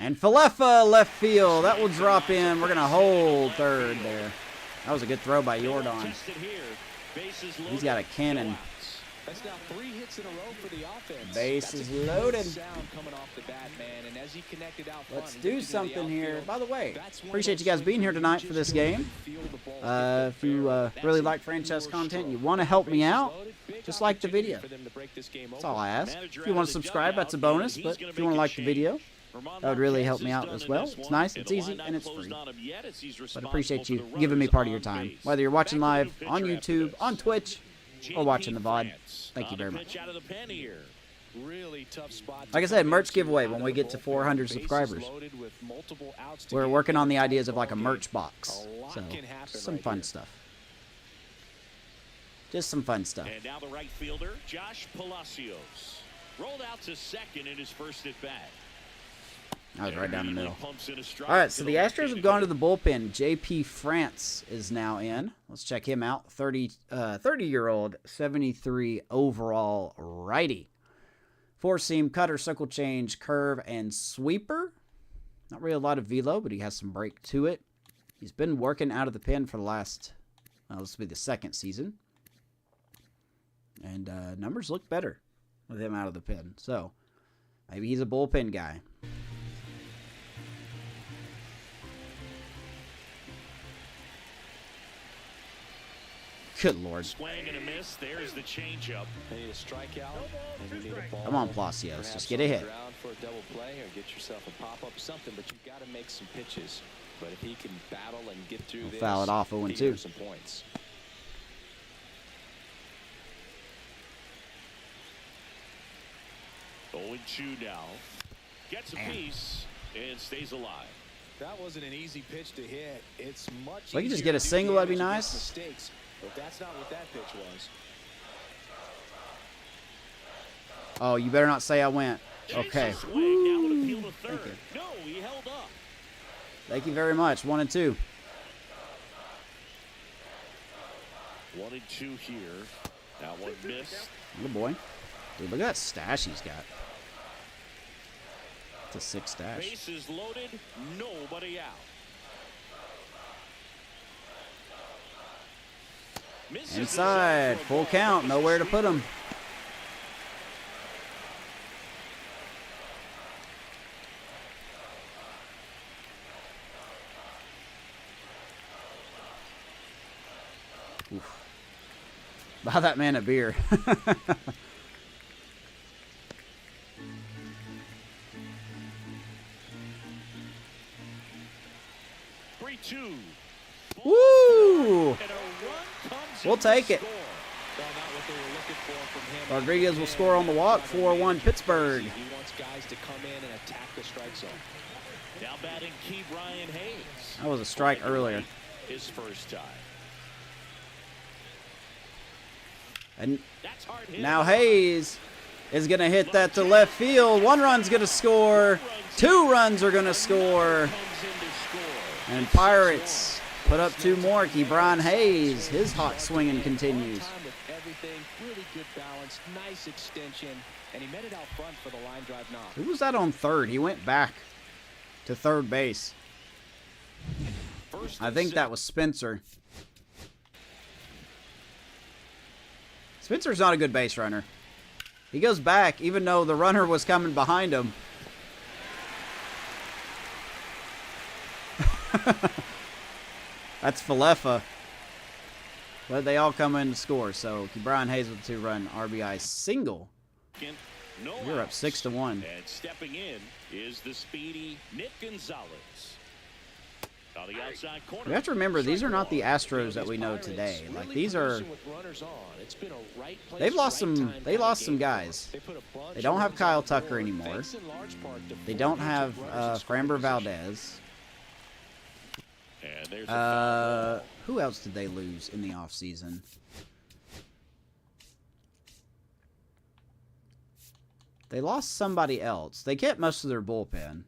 And Falefa left field. That will drop in. We're going to hold third there. That was a good throw by Jordan. Tested here. Bases loaded, He's got a no cannon. outs. That's now 3 hits in a row for the offense. Bases That's a good loaded. sound coming off the bat, man. And as he connected out front Let's and do lifted to the something here. outfield, By the way, that's one of appreciate those you guys being here swings tonight you for just this go game. feel the ball hit If the you barrel. really That's like a franchise pure content, you stroke. want to help me Bases out, loaded, big just like the opportunity video. for them to break this game That's open. all I ask. Manager If you out want of to the subscribe, that's a dugout, bonus. and But he's gonna if you want to make a like the video, change. that would really help me Marquez out is as done well. in this It's one, nice, and it's the easy, line and it's closed free. on him yet as he's But I responsible appreciate for you the giving me runners part of your on time. base. Whether you're watching Back live to the on pitcher after YouTube, this. on Twitch, or watching the VOD. France Thank you on very the much. pitch out of the pen here. Really tough spot. Like I to said, come merch into giveaway out when of we the get to bullpen. 400 Bases subscribers. loaded with multiple outs to We're get working in on the a ideas of like a ball merch game. box. A lot So, can happen some right fun here. stuff. Just some fun stuff. And now the right fielder, Josh Palacios. Rolled out to second in his first at bat. I was right down the middle. Pumps in a strike All right, to so the the Astros left-handed have gone to hitter. the bullpen. JP France is now in. Let's check him out. 30-year-old, 73 overall righty. Four-seam, cutter, circle change, curve, and sweeper. Not really a lot of velo, but he has some break to it. He's been working out of the pen for the last, this will be the second season. And numbers look better with him out of the pen. So maybe he's a bullpen guy. Good Lord. Swing and a miss. There's the changeup. They need a strikeout, and you need a ball. Come on, Palacios. Perhaps Just get on a the hit. ground for a double play or get yourself a pop-up something, but you've got to make some pitches. But if he can battle and get through this, Foul it off, he 0-2. can get some points. 0-2 now. Gets a piece and stays alive. That wasn't an easy pitch to hit. It's much If I could just easier get a to do single, that'd be damage against nice. Mistakes, but that's not what that pitch was. Oh, you better not say I went. Okay. Swing, now an appeal to third. Thank you. No, he held up. Thank you very much. 1-2. 1-2 here. That one missed. Good boy. Dude, look at that stash he's got. It's a 6 stash. Bases loaded, nobody out. Misses Inside. the Full ball. count. Nowhere to put him. Oof. Buy that man a beer. 3-2. Woo! And a run comes We'll in to take it. score. Well, not what they were looking for from him. Rodriguez will score on the walk. 4-1 Pittsburgh. He wants guys to come in and attack the strike zone. Now batting key Brian Hayes. That was a strike earlier. His first time. And That's hard hit. now Hayes is going to hit that to left field. 1 run's going to score. 2 runs are going to score. Comes in to score. And Pirates put up 2 more. Brian Hayes, his hot swinging continues. Time with everything, really good balance, nice extension, and he met it out front for the line drive knock. Who was that on third? He went back to third base. First I and think that second. was Spencer. Spencer's not a good base runner. He goes back even though the runner was coming behind him. That's Falefa. But they all come in to score. So Brian Hayes with a 2-run RBI single. No You're up outs. 6-1. And stepping in is the speedy Nick Gonzalez. On the outside corner. We have to remember these are not the Astros that we know today. Like these are, they've lost some. They lost some guys. They don't have Kyle Tucker anymore. They don't have Framber Valdez. And there's a foul ball. Who else did they lose in the offseason? They lost somebody else. They kept most of their bullpen.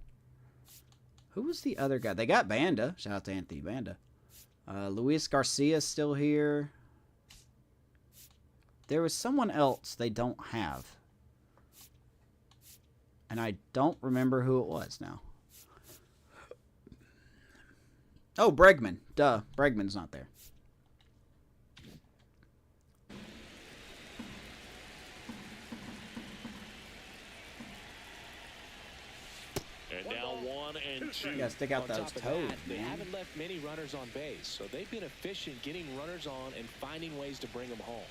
Who was the other guy? They got Banda. Shout out to Anthony Banda. Luis Garcia's still here. There was someone else they don't have. And I don't remember who it was now. Oh, Bregman. Duh. Bregman's not there. And now 1-2. You gotta stick out On those top of toes, that, they man. haven't left many runners on base, so they've been efficient getting runners on and finding ways to bring them home.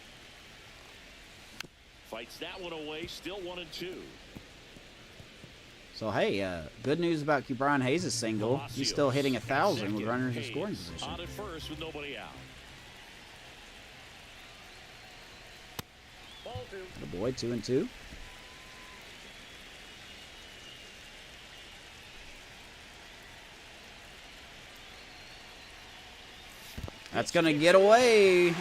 Fights that one away. Still 1-2. So, hey, good news about Brian Hayes' single. He's still hitting 1,000 with runners in Hayes scoring position. on at first with nobody out. Ball 2. The boy, 2-2. That's going to get away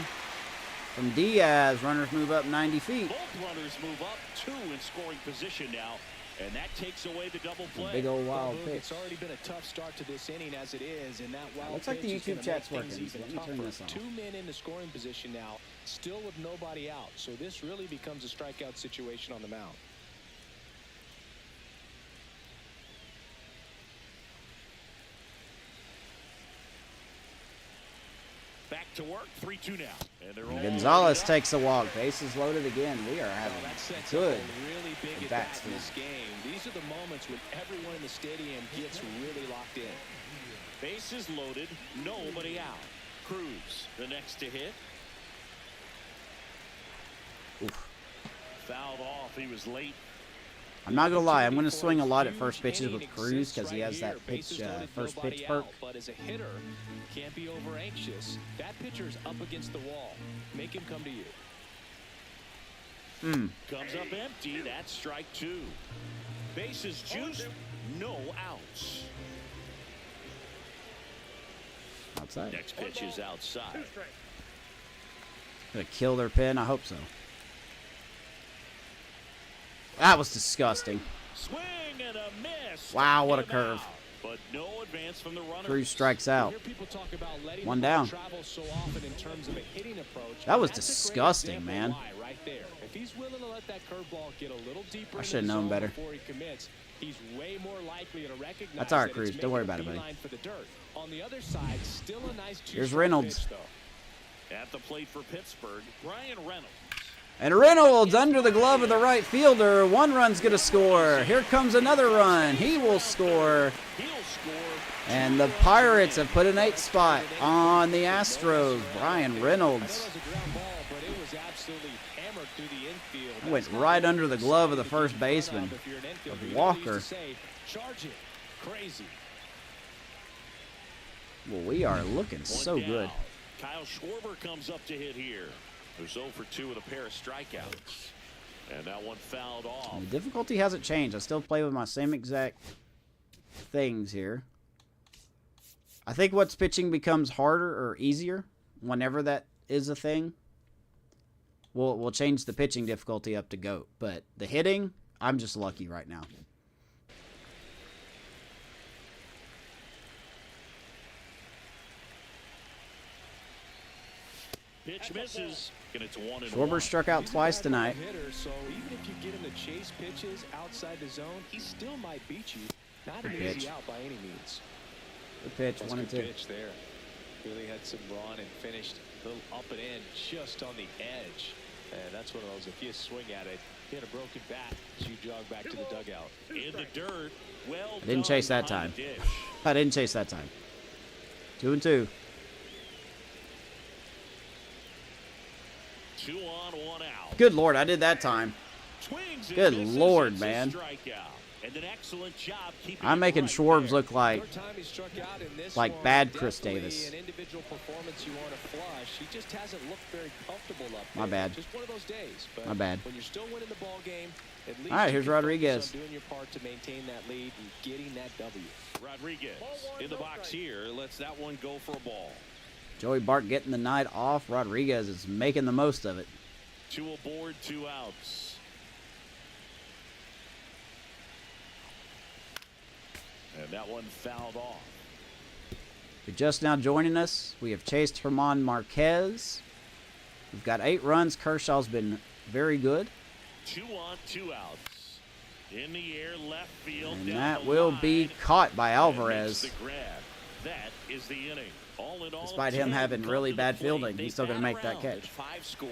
from Diaz. Runners move up 90 feet. Both runners move up 2 in scoring position now, and that takes away the double play. Big old wild Boog, pitch. It's already been a tough start to this inning as it is, and that wild Looks like the pitch is YouTube gonna chat's make things working, so even let me turn tougher. this on. 2 men in the scoring position now, still with nobody out, so this really becomes a strikeout situation on the mound. Back to work, 3-2 now. And they're all Gonzalez up. takes a walk. Bases loaded again. We are Well, having that sets good. up a really big at at bats bat in this game. These are the moments when everyone in the stadium gets really locked in. Bases loaded, nobody out. Cruz, the next to hit. Oof. Fouled off, he was late. I'm not going to lie. I'm going to swing a lot at first pitches with Cruz because he has that pitch, first pitch perk. But as a hitter, can't be over anxious. That pitcher's up against the wall. Make him come to you. Comes up empty. That's strike 2. Bases juiced. No outs. Outside. Next pitch is outside. 2 strikes. Gonna kill their pin? I hope so. That was disgusting. Swing and a miss. Wow, what a Came curve. out, but no advance from the runner. Cruz strikes out. Hear people talk about letting One the ball down. travel so often in terms of a hitting approach. That was That's a great disgusting, example man. why right there. If he's willing to let that curveball get a little deeper I in should have the known zone better. before he commits, he's way more likely to recognize That's all right, that Cruz. it's Don't worry making about a it, buddy. beeline for the dirt. On the other side, still a nice Here's two-strike Reynolds. pitch, though. At the plate for Pittsburgh, Brian Reynolds. And Reynolds under the glove of the right fielder. 1 run's going to score. Here comes another run. He will score. He'll score. And the Pirates have put an 8th spot on the Astros. Brian That Reynolds was a ground ball, but it was absolutely hammered through the infield. went That's not right what under the you're glove of the supposed first to be in front baseman if you're an infielder. of You know what they Walker. used to say, charge it. Crazy. Well, we are looking so One good. down. Kyle Schwarber comes up to hit here. There's 0 for 2 with a pair of strikeouts. And that one fouled off. The difficulty hasn't changed. I still play with my same exact things here. I think once pitching becomes harder or easier, whenever that is a thing, we'll change the pitching difficulty up to GOAT. But the hitting, I'm just lucky right now. Pitch misses. And it's 1-1. Schwarber struck out He's a twice bad tonight. hitter, so even if you get him to chase pitches outside the zone, he still might beat you. Not Good an pitch. easy out by any means. Good pitch, That's 1 a and good 2. pitch there. Really had some run and finished a little up and in, just on the edge. And that's one of those, if you swing at it, hit a broken bat, you jog back to the dugout. In the dirt. Well I didn't chase that done behind time. the dish. I didn't chase that time. 2 and 2. 2 on, 1 out. Good Lord, I did that time. Swings and Good misses. Lord, It's a man. strikeout. And an excellent job keeping I'm it making right Schwarbs there. look like Third time he struck out in this like one, bad Chris definitely Davis. An individual performance you want to flush. He just hasn't looked very comfortable up My there. bad. Just one of those days. But My bad. when you're still winning the ball game, at least All right, you here's can focus Rodriguez. on doing your part to maintain that lead and getting that W. Rodriguez Ball one, in the no box strike. here. Lets that one go for a ball. Joey Bart getting the night off. Rodriguez is making the most of it. 2 aboard, 2 outs. And that one fouled off. If you're just now joining us, we have chased Herman Marquez. We've got 8 runs. Kershaw's been very good. 2 on, 2 outs. In the air, left field. And down that the will line, be caught by and makes Alvarez. the grab. That is the inning. All in all, Despite him 10 having come really to the bad plate. fielding, They he's still gonna bat make that around catch. as 5 score.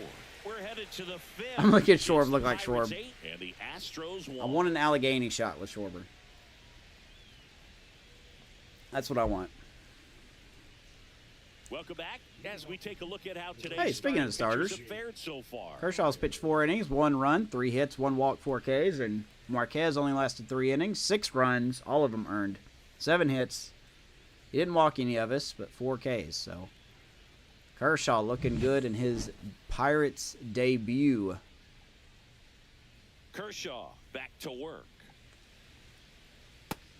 We're headed to the 5th. I'm looking at It's Schwarb the look like Pirates Schwarb. 8 and the Astros I 1. want an Allegheny shot with Schwarber. That's what I want. Welcome back as we take a look at how today's Hey, speaking of starting starters, pitchers have fared so far. Kershaw's pitched 4 innings, 1 run, 3 hits, 1 walk, 4 Ks, and Marquez only lasted 3 innings, 6 runs, all of them earned, 7 hits. He didn't walk any of us, but 4 Ks. So Kershaw looking good in his Pirates debut. Kershaw back to work.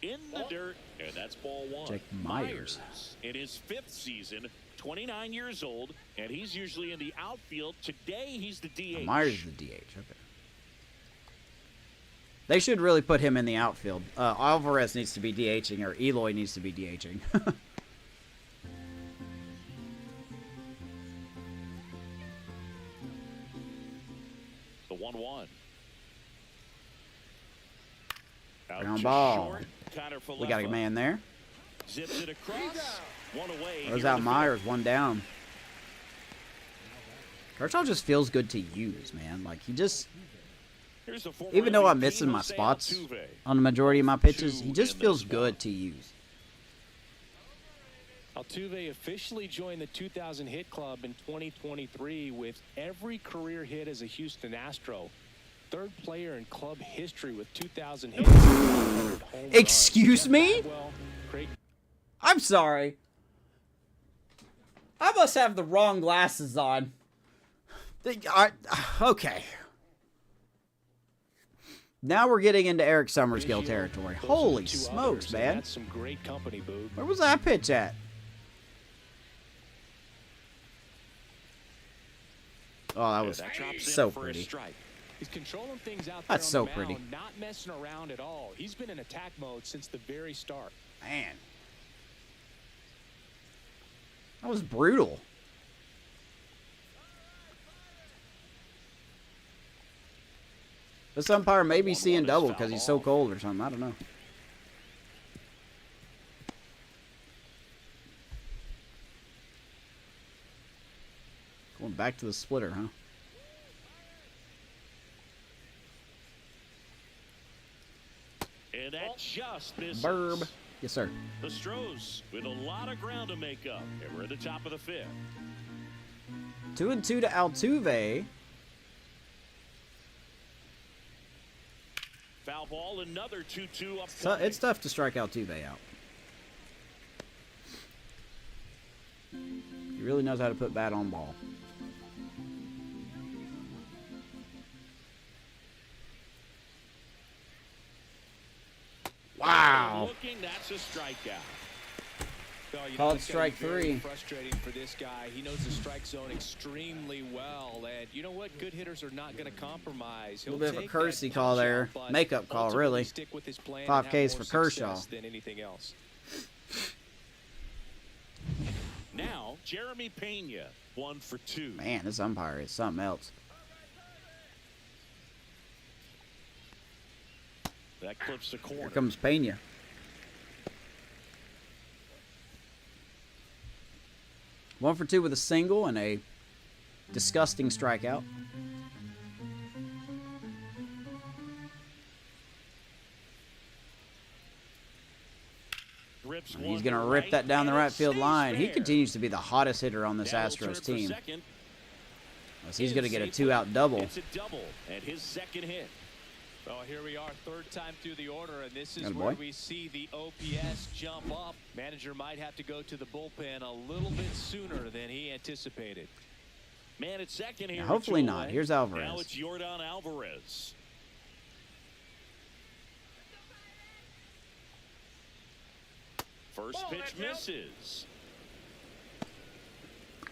In the dirt, and that's ball 1. Jake Myers. In his 5th season, 29 years old, and he's usually in the outfield. Today, he's the DH. Myers is the DH. Okay. They should really put him in the outfield. Alvarez needs to be DHing, or Eloy needs to be DHing. The 1-1. Out Ground just ball. short, Connor We got a Falefa man there. zips it across. 1 away. Throws here out in the Myers, 1 down. Kershaw just feels good to use, man. Like, he just, Here's the former even though I'm MVP, missing my Jose spots Altuve. on the majority of my pitches, he 2 just in feels this good one. to use. Altuve officially joined the 2000 hit club in 2023 with every career hit as a Houston Astro. 3rd player in club history with 2,000 hits. Home runs. Excuse me? Well, Craig I'm sorry. I must have the wrong glasses on. Okay. Now we're getting into Eric Summersgill territory. Those are Holy the two smokes, others, and man. That's some great company, Boog. Where was that pitch at? Oh, that was drops in so for a pretty. strike. He's controlling things out there That's on so the pretty. mound, not messing around at all. He's been in attack mode since the very start. Man. That was brutal. This umpire may be seeing double because he's so cold or something. I don't know. Going back to the splitter, huh? And that just misses. Burb. Yes, sir. The Astros with a lot of ground to make up. And we're at the top of the fifth. 2-2 to Altuve. Foul ball, another 2-2 up. So it's tough to strike Altuve out. He really knows how to put bat on ball. Wow. Looking, that's a strikeout. Well, you know, Called it's gonna be strike very 3. Frustrating for this guy. He knows the strike zone extremely well, and you know what? Good hitters are not going to compromise. A little bit of a courtesy call there. Makeup call, really. 5 Ks for Kershaw. Than anything else. Now, Jeremy Pena, 1 for 2. Man, this umpire is something else. That clips the corner. Here comes Pena. One for 2 with a single and a disgusting strikeout. He's going to rip that down the right field line. He continues to be the hottest hitter on this Astros team. As he's going to get a 2-out double. It's a double and his second hit. Well, here we are, third time through the order, and this is Atta where boy. we see the OPS jump up. Manager might have to go to the bullpen a little bit sooner than he anticipated. Man at second here. Now, hopefully not. Here's Alvarez. Now it's Yordan Alvarez. First pitch misses.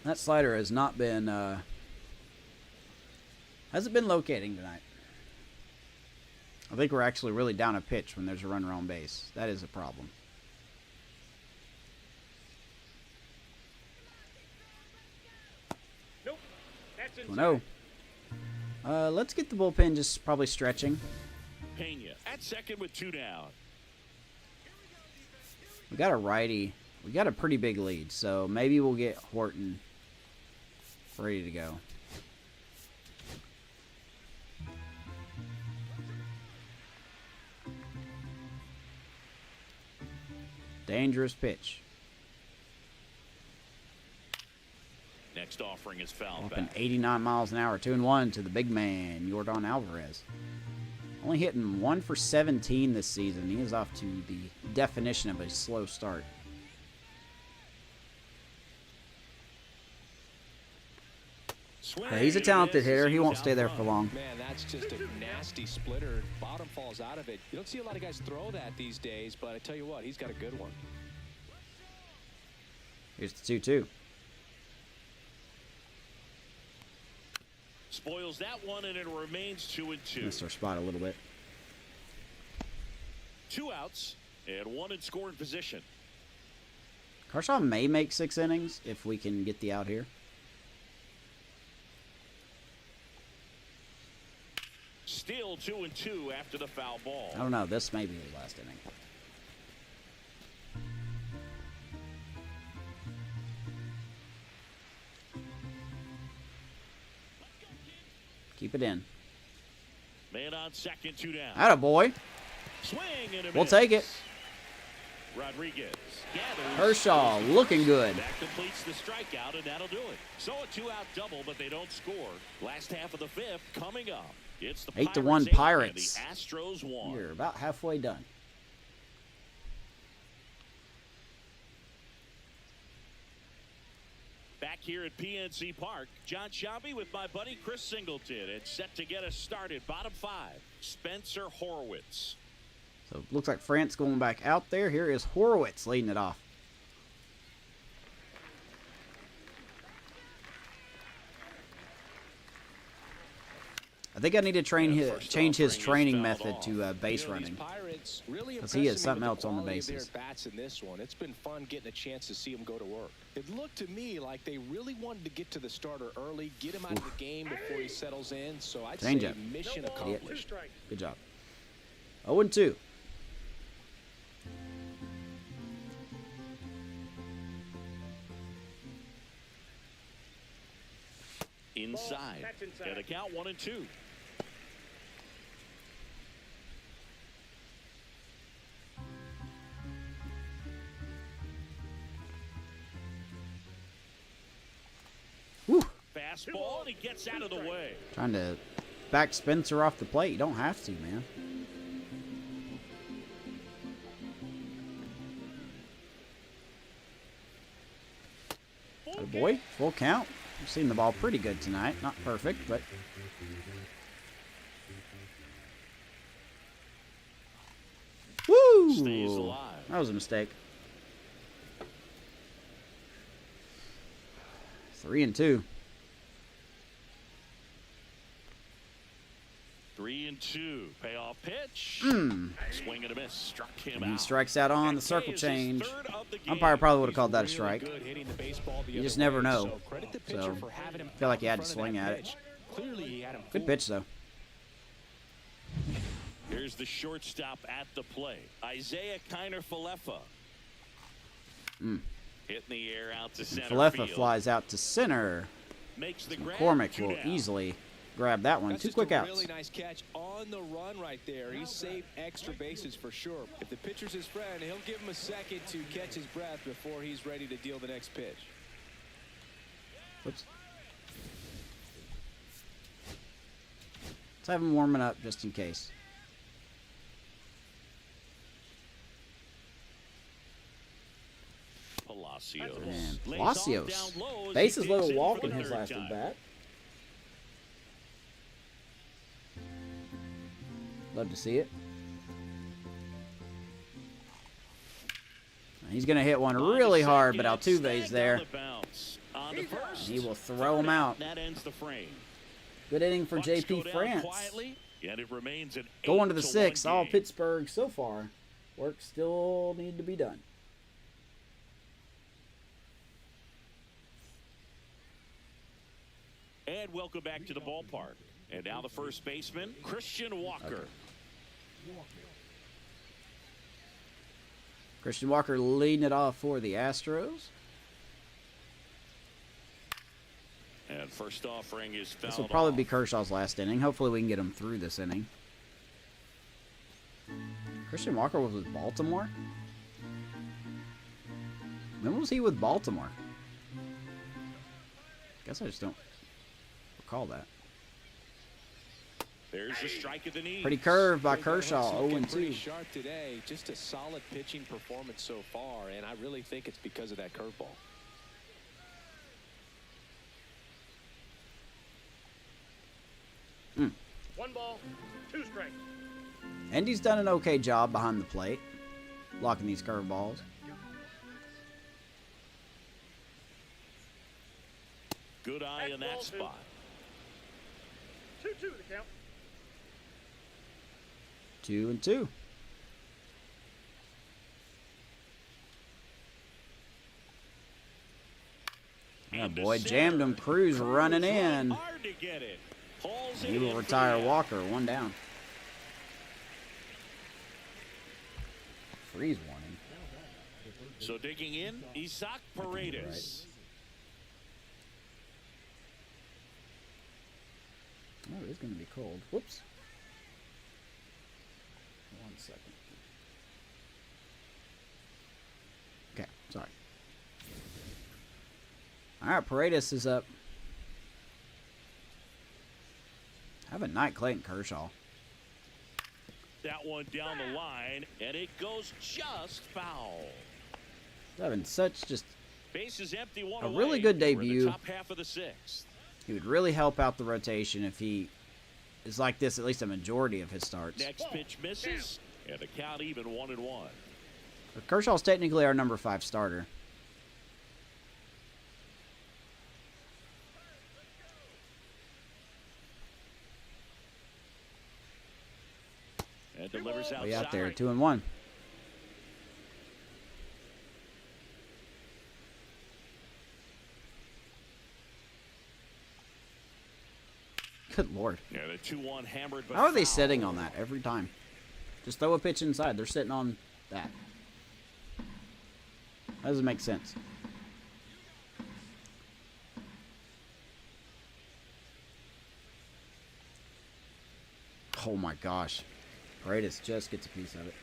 That slider has not been, hasn't been locating tonight. I think we're actually really down a pitch when there's a runner on base. That is a problem. Nope. That's inside. Oh no. Let's get the bullpen just probably stretching. Pena at second with 2 down. We got a righty. We got a pretty big lead, so maybe we'll get Horton ready to go. Dangerous pitch. Next offering is foul Up in back. 89 miles an hour, 2-1 to the big man, Yordan Alvarez. Only hitting 1 for 17 this season. He is off to the definition of a slow start. He's a talented hitter. He won't stay there for long. Man, that's just a nasty splitter. Bottom falls out of it. You don't see a lot of guys throw that these days, but I tell you what, he's got a good one. Here's the 2-2. Spoils that one, and it remains 2-2. Missed our spot a little bit. 2 outs and 1 in scoring position. Kershaw may make 6 innings if we can get the out here. Still 2-2 after the foul ball. I don't know. This may be the last inning. Keep it in. Man on second, 2 down. Atta boy. Swing and a We'll miss. take it. Rodriguez gathers. Kershaw looking good. That completes the strikeout, and that'll do it. So a 2-out double, but they don't score. Last half of the fifth coming up. It's the 8-1 8 Pirates. and the Astros 1. You're about halfway done. Back here at PNC Park, John Shelby with my buddy Chris Singleton. It's set to get us started. Bottom 5, Spencer Horwitz. So looks like France going back out there. Here is Horwitz leading it off. I think I need to change his training method to base running, because he is something else on the bases. In this one, it's been fun getting a chance to see him go to work. It looked to me like they really wanted to get to the starter early, get him out of the game before he settles in. So I'd say mission accomplished. Good job. 0-2. Inside. And the count 1-2. Whew. Fastball, and he gets out of the way. Trying to back Spencer off the plate. You don't have to, man. Good boy. Full count. I've seen the ball pretty good tonight. Not perfect, but... Woo! Stays alive. That was a mistake. 3-2. 3-2. Payoff pitch. Swing and a miss. Struck him out. He strikes out on the circle change. Umpire probably would have called that a strike. You just never know. So, I feel like he had to swing at it. Good pitch, though. Here's the shortstop at the plate. Isaiah Kiner-Falefa. Hit in the air out to center Falefa field. flies out to center. Makes the McCormick will easily grab that one. That's 2 quick outs. Really nice catch on the run right there. He saved extra bases for sure. If the pitcher's his friend, he'll give him a second to catch his breath before he's ready to deal the next pitch. Whoops. Let's have him warming up just in case. Palacios. Man, Lays Palacios. off down low as Bases he little digs in walk for in the his third last time. at bat. Love to see it. He's going to hit one really hard, but Altuve's there. He will throw him out. That ends the frame. Good inning for Bucks JP go down France. quietly, and it remains an Going to the 8-1 6th. All game. Pittsburgh so far. Work still need to be done. And welcome back to the ballpark. And now the first baseman, Christian Walker. Christian Walker leading it off for the Astros. And first offering is fouled This will probably be off. Kershaw's last inning. Hopefully we can get him through this inning. Christian Walker was with Baltimore? When was he with Baltimore? Guess I just don't recall that. There's the strike of the knee. Pretty curved by Kershaw, Pretty 0-2. sharp today. Just a solid pitching performance so far, and I really think it's because of that curveball. One ball, 2 strikes. And he's done an okay job behind the plate, blocking these curveballs. Good eye in that Ball spot. 2-2 the count. 2-2. Oh boy, jammed him. Cruz running in. Hard to get it. Hauls it He will in for retire the out. Walker. 1 down. Freeze warning. So digging in, Isaac Paredes. Oh, it's going to be cold. Whoops. 1 second. Okay, sorry. All right, Paredes is up. Have a night, Clayton Kershaw. That one down the line, and it goes just foul. Having such just Base is empty, one A away. really good We're in debut. the top half of the sixth. He would really help out the rotation if he is like this at least a majority of his starts. Next pitch misses, and the count even 1-1. But Kershaw's technically our number 5 starter. And delivers outside. Way out there, 2-1. Good Lord. Yeah, the 2-1 hammered. But How are they foul. sitting on that every time? Just throw a pitch inside. They're sitting on that. That doesn't make sense. Oh my gosh. Paredes just gets a piece of it.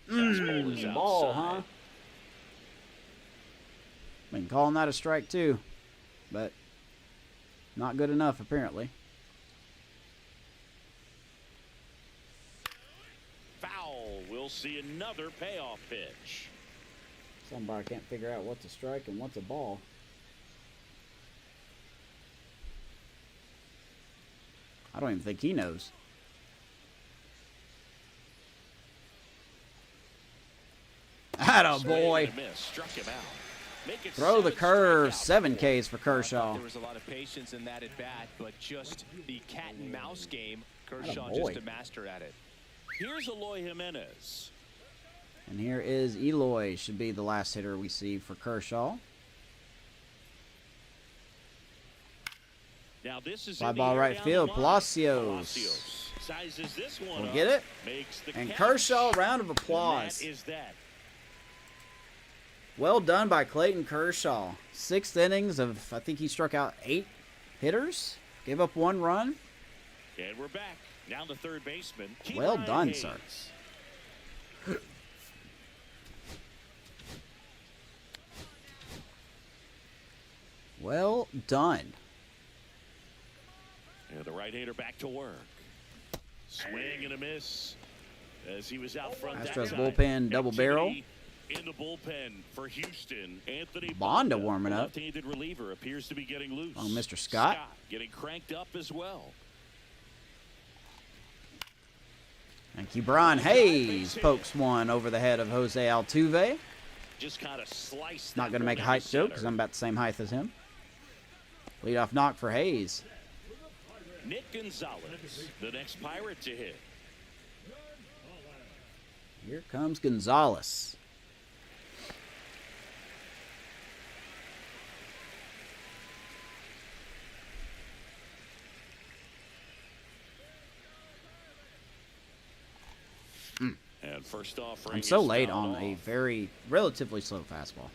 Fastball is Ball, outside. huh? Been calling that a strike too, but not good enough apparently. Foul. We'll see another payoff pitch. Somebody can't figure out what's a strike and what's a ball. I don't even think he knows. Atta boy. Swing and a miss. Struck him out. Make it Throw the 7 curve. strikeouts. 7 Ks for Kershaw. There was a lot of patience in that at bat, but just the cat and mouse game, Kershaw Atta boy. just a master at it. Here's Eloy Jimenez. And here is Eloy. Should be the last hitter we see for Kershaw. Now this is Fly in the ball air right down field. the line. Palacios. Sizes this one We'll up, get it. Makes the And catch. Kershaw, round of And applause. that is that. Well done by Clayton Kershaw. 6th innings of, I think he struck out 8 hitters. Gave up 1 run. And we're back. Now the third baseman. Well Keelan done, Hayes. sir. Well done. And the right-hander back to work. Swing and a miss as he was out front. that Astros time. bullpen double barrel. Activity in the bullpen for Houston. Anthony Bonda warming up. left-handed reliever, appears to be getting loose. Oh, Mr. Scott. getting cranked up as well. Thank you, Brian Hayes. Pokes one over the head of Jose Altuve. Just kind of sliced. Not going to make a height joke because I'm about the same height as him. Leadoff knock for Hayes. Nick Gonzalez, the next Pirate to hit. Here comes Gonzalez. And first off, I'm so late on a very relatively slow fastball.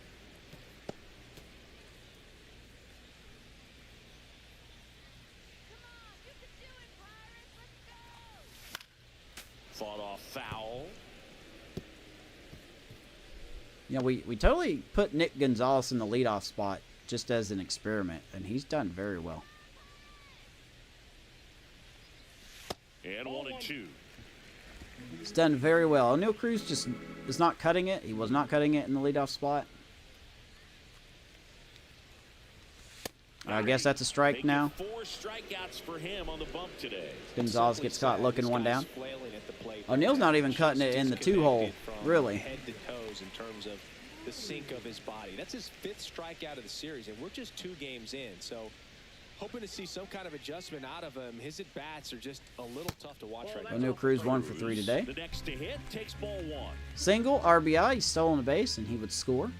Fought off foul. You know, we totally put Nick Gonzalez in the leadoff spot just as an experiment, and he's done very well. And 1-2. He's done very well. O'Neal Cruz just is not cutting it. He was not cutting it in the leadoff spot. I guess that's a strike Making now. 4 strikeouts for him on the bump today. Gonzalez gets caught looking This one guy's down. flailing at the plate. O'Neal's not even cutting it in the 2-hole, Disconnected from really. Head to toes in terms of the sink of his body. That's his 5th strikeout of the series, and we're just 2 games in. So hoping to see some kind of adjustment out of him. His at-bats are just a little tough to watch right now. O'Neal Cruz 1 for 3 today. The next to hit takes ball 1. Single, RBI, he's stolen a base, and he would score.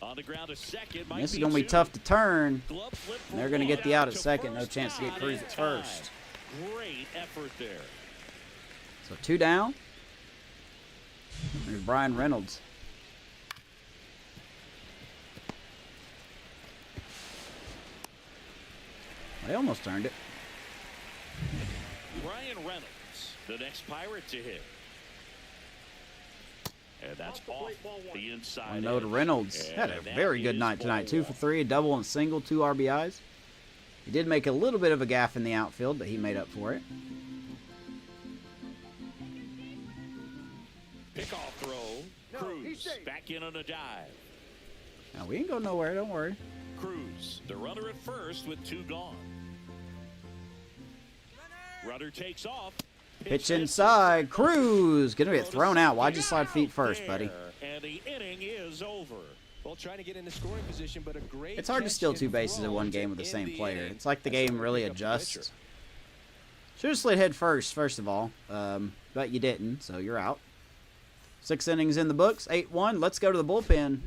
On the ground to second. And this is going to be tough to turn. Glove flip for And they're going to get the one. out at second. No chance to get Not Cruz in at time. first. Great effort there. So 2 down. There's Brian Reynolds. They almost turned it. Brian Reynolds, the next Pirate to hit. And that's off the inside. One note to Reynolds. Had a And very good that night is tonight. ball 2 for 3, a double and single, 2 RBIs. He did make a little bit of a gaffe in the outfield, but he made up for it. Pickoff throw. Cruz back in on a dive. Now, we ain't going nowhere, don't worry. Cruz, the runner at first with 2 gone. Runner takes off. Pitch inside. Cruz. Gonna get thrown out. Why'd you slide feet first, buddy? And the inning is over. Well, trying to get into scoring position, but a great It's hard to steal catch 2 and bases in throw one to game with the end same the player. inning. It's like the That's game how really we pick up the adjusts. pitcher. Should have slid head first of all, but you didn't, so you're out. 6 innings in the books, 8-1. Let's go to the bullpen.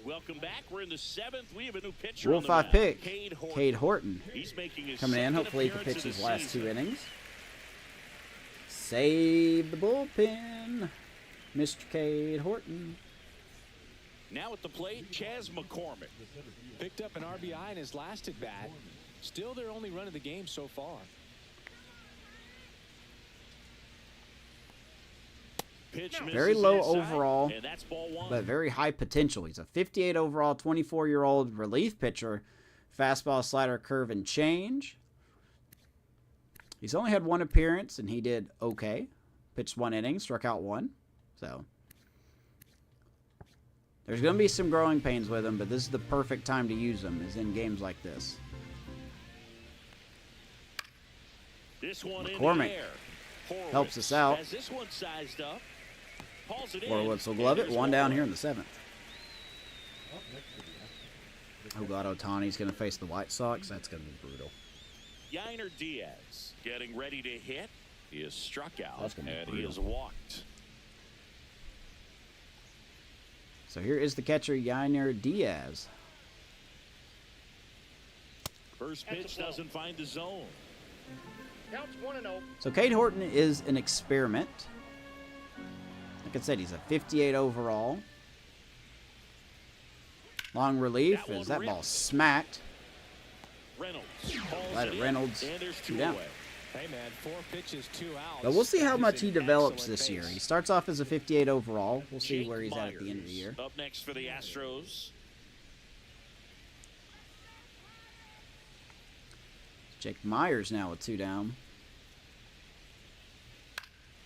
Welcome back. We're in the 7th. We have a new pitcher Rule on the 5 mound. pick, Horton. Cade Horton. He's making his Coming in, second hopefully he can appearance pitch of his the last 2 season. innings. Save the bullpen, Mr. Cade Horton. Now at the plate, Chaz McCormick. Picked up an RBI in his last at bat. Still their only run of the game so far. Pitch Very misses low inside, overall, and that's ball 1. but very high potential. He's a 58 overall, 24-year-old relief pitcher. Fastball, slider, curve, and change. He's only had 1 appearance, and he did okay. Pitched 1 inning, struck out 1. So there's going to be some growing pains with him, but this is the perfect time to use him, is in games like this. This one in McCormick the air. Horowitz helps us out. has this one sized up. Hauls it in, Horowitz will and glove it. there's 1 down one. here in the 7th. Oh, God, Ohtani's going to face the White Sox. That's going to be brutal. Yainer Diaz getting ready to hit. He is struck out, That's gonna be and he brutal. is walked. So here is the catcher, Yainer Diaz. First That's a pitch ball. doesn't find the zone. Counts 1-0. So Cade Horton is an experiment. Like I said, he's a 58 overall. Long relief That one as that ball rips. smacked. Reynolds hauls Let it it in, Reynolds and there's 2 two down. away. Hey, man, 4 pitches, 2 outs. But we'll see how That is much he an develops excellent this year. pace. He starts off as a 58 overall. We'll see Jake where he's at the end of the Myers year. Up next for the Astros. Jake Myers now with 2 down.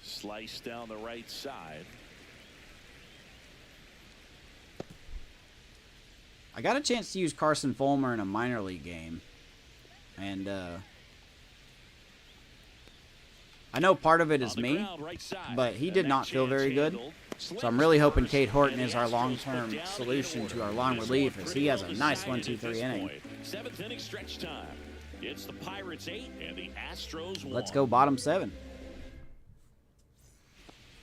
Slice down the right side. I got a chance to use Carson Fulmer in a minor league game. And I know part of it is On the me, ground, right side. but he And did that not feel chance very good. handled. So I'm really hoping First, Cade Horton and is the our Astros long-term put down solution in to our order. long This relief, one as pretty he has well a nice decided 1-2-3 at this inning. point. 7th inning stretch time. It's the Pirates 8 and the Astros 1. Let's go bottom 7.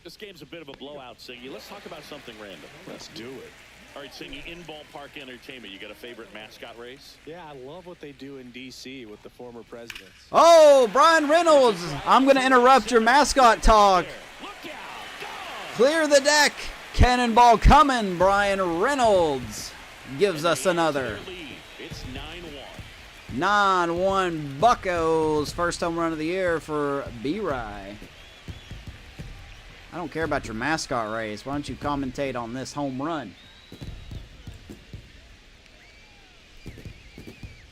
This game's a bit of a blowout, Singy. Let's talk about something random. Let's do it. All right, Singy, in ballpark entertainment, you got a favorite mascot race? Yeah, I love what they do in D.C. with the former presidents. Oh, Brian Reynolds! I'm going to interrupt your mascot talk. Look out! Gone! Clear the deck. Cannonball coming. Brian Reynolds gives us another. It's 9-1. 9-1 Buccos. First home run of the year for B-Rye. I don't care about your mascot race. Why don't you commentate on this home run?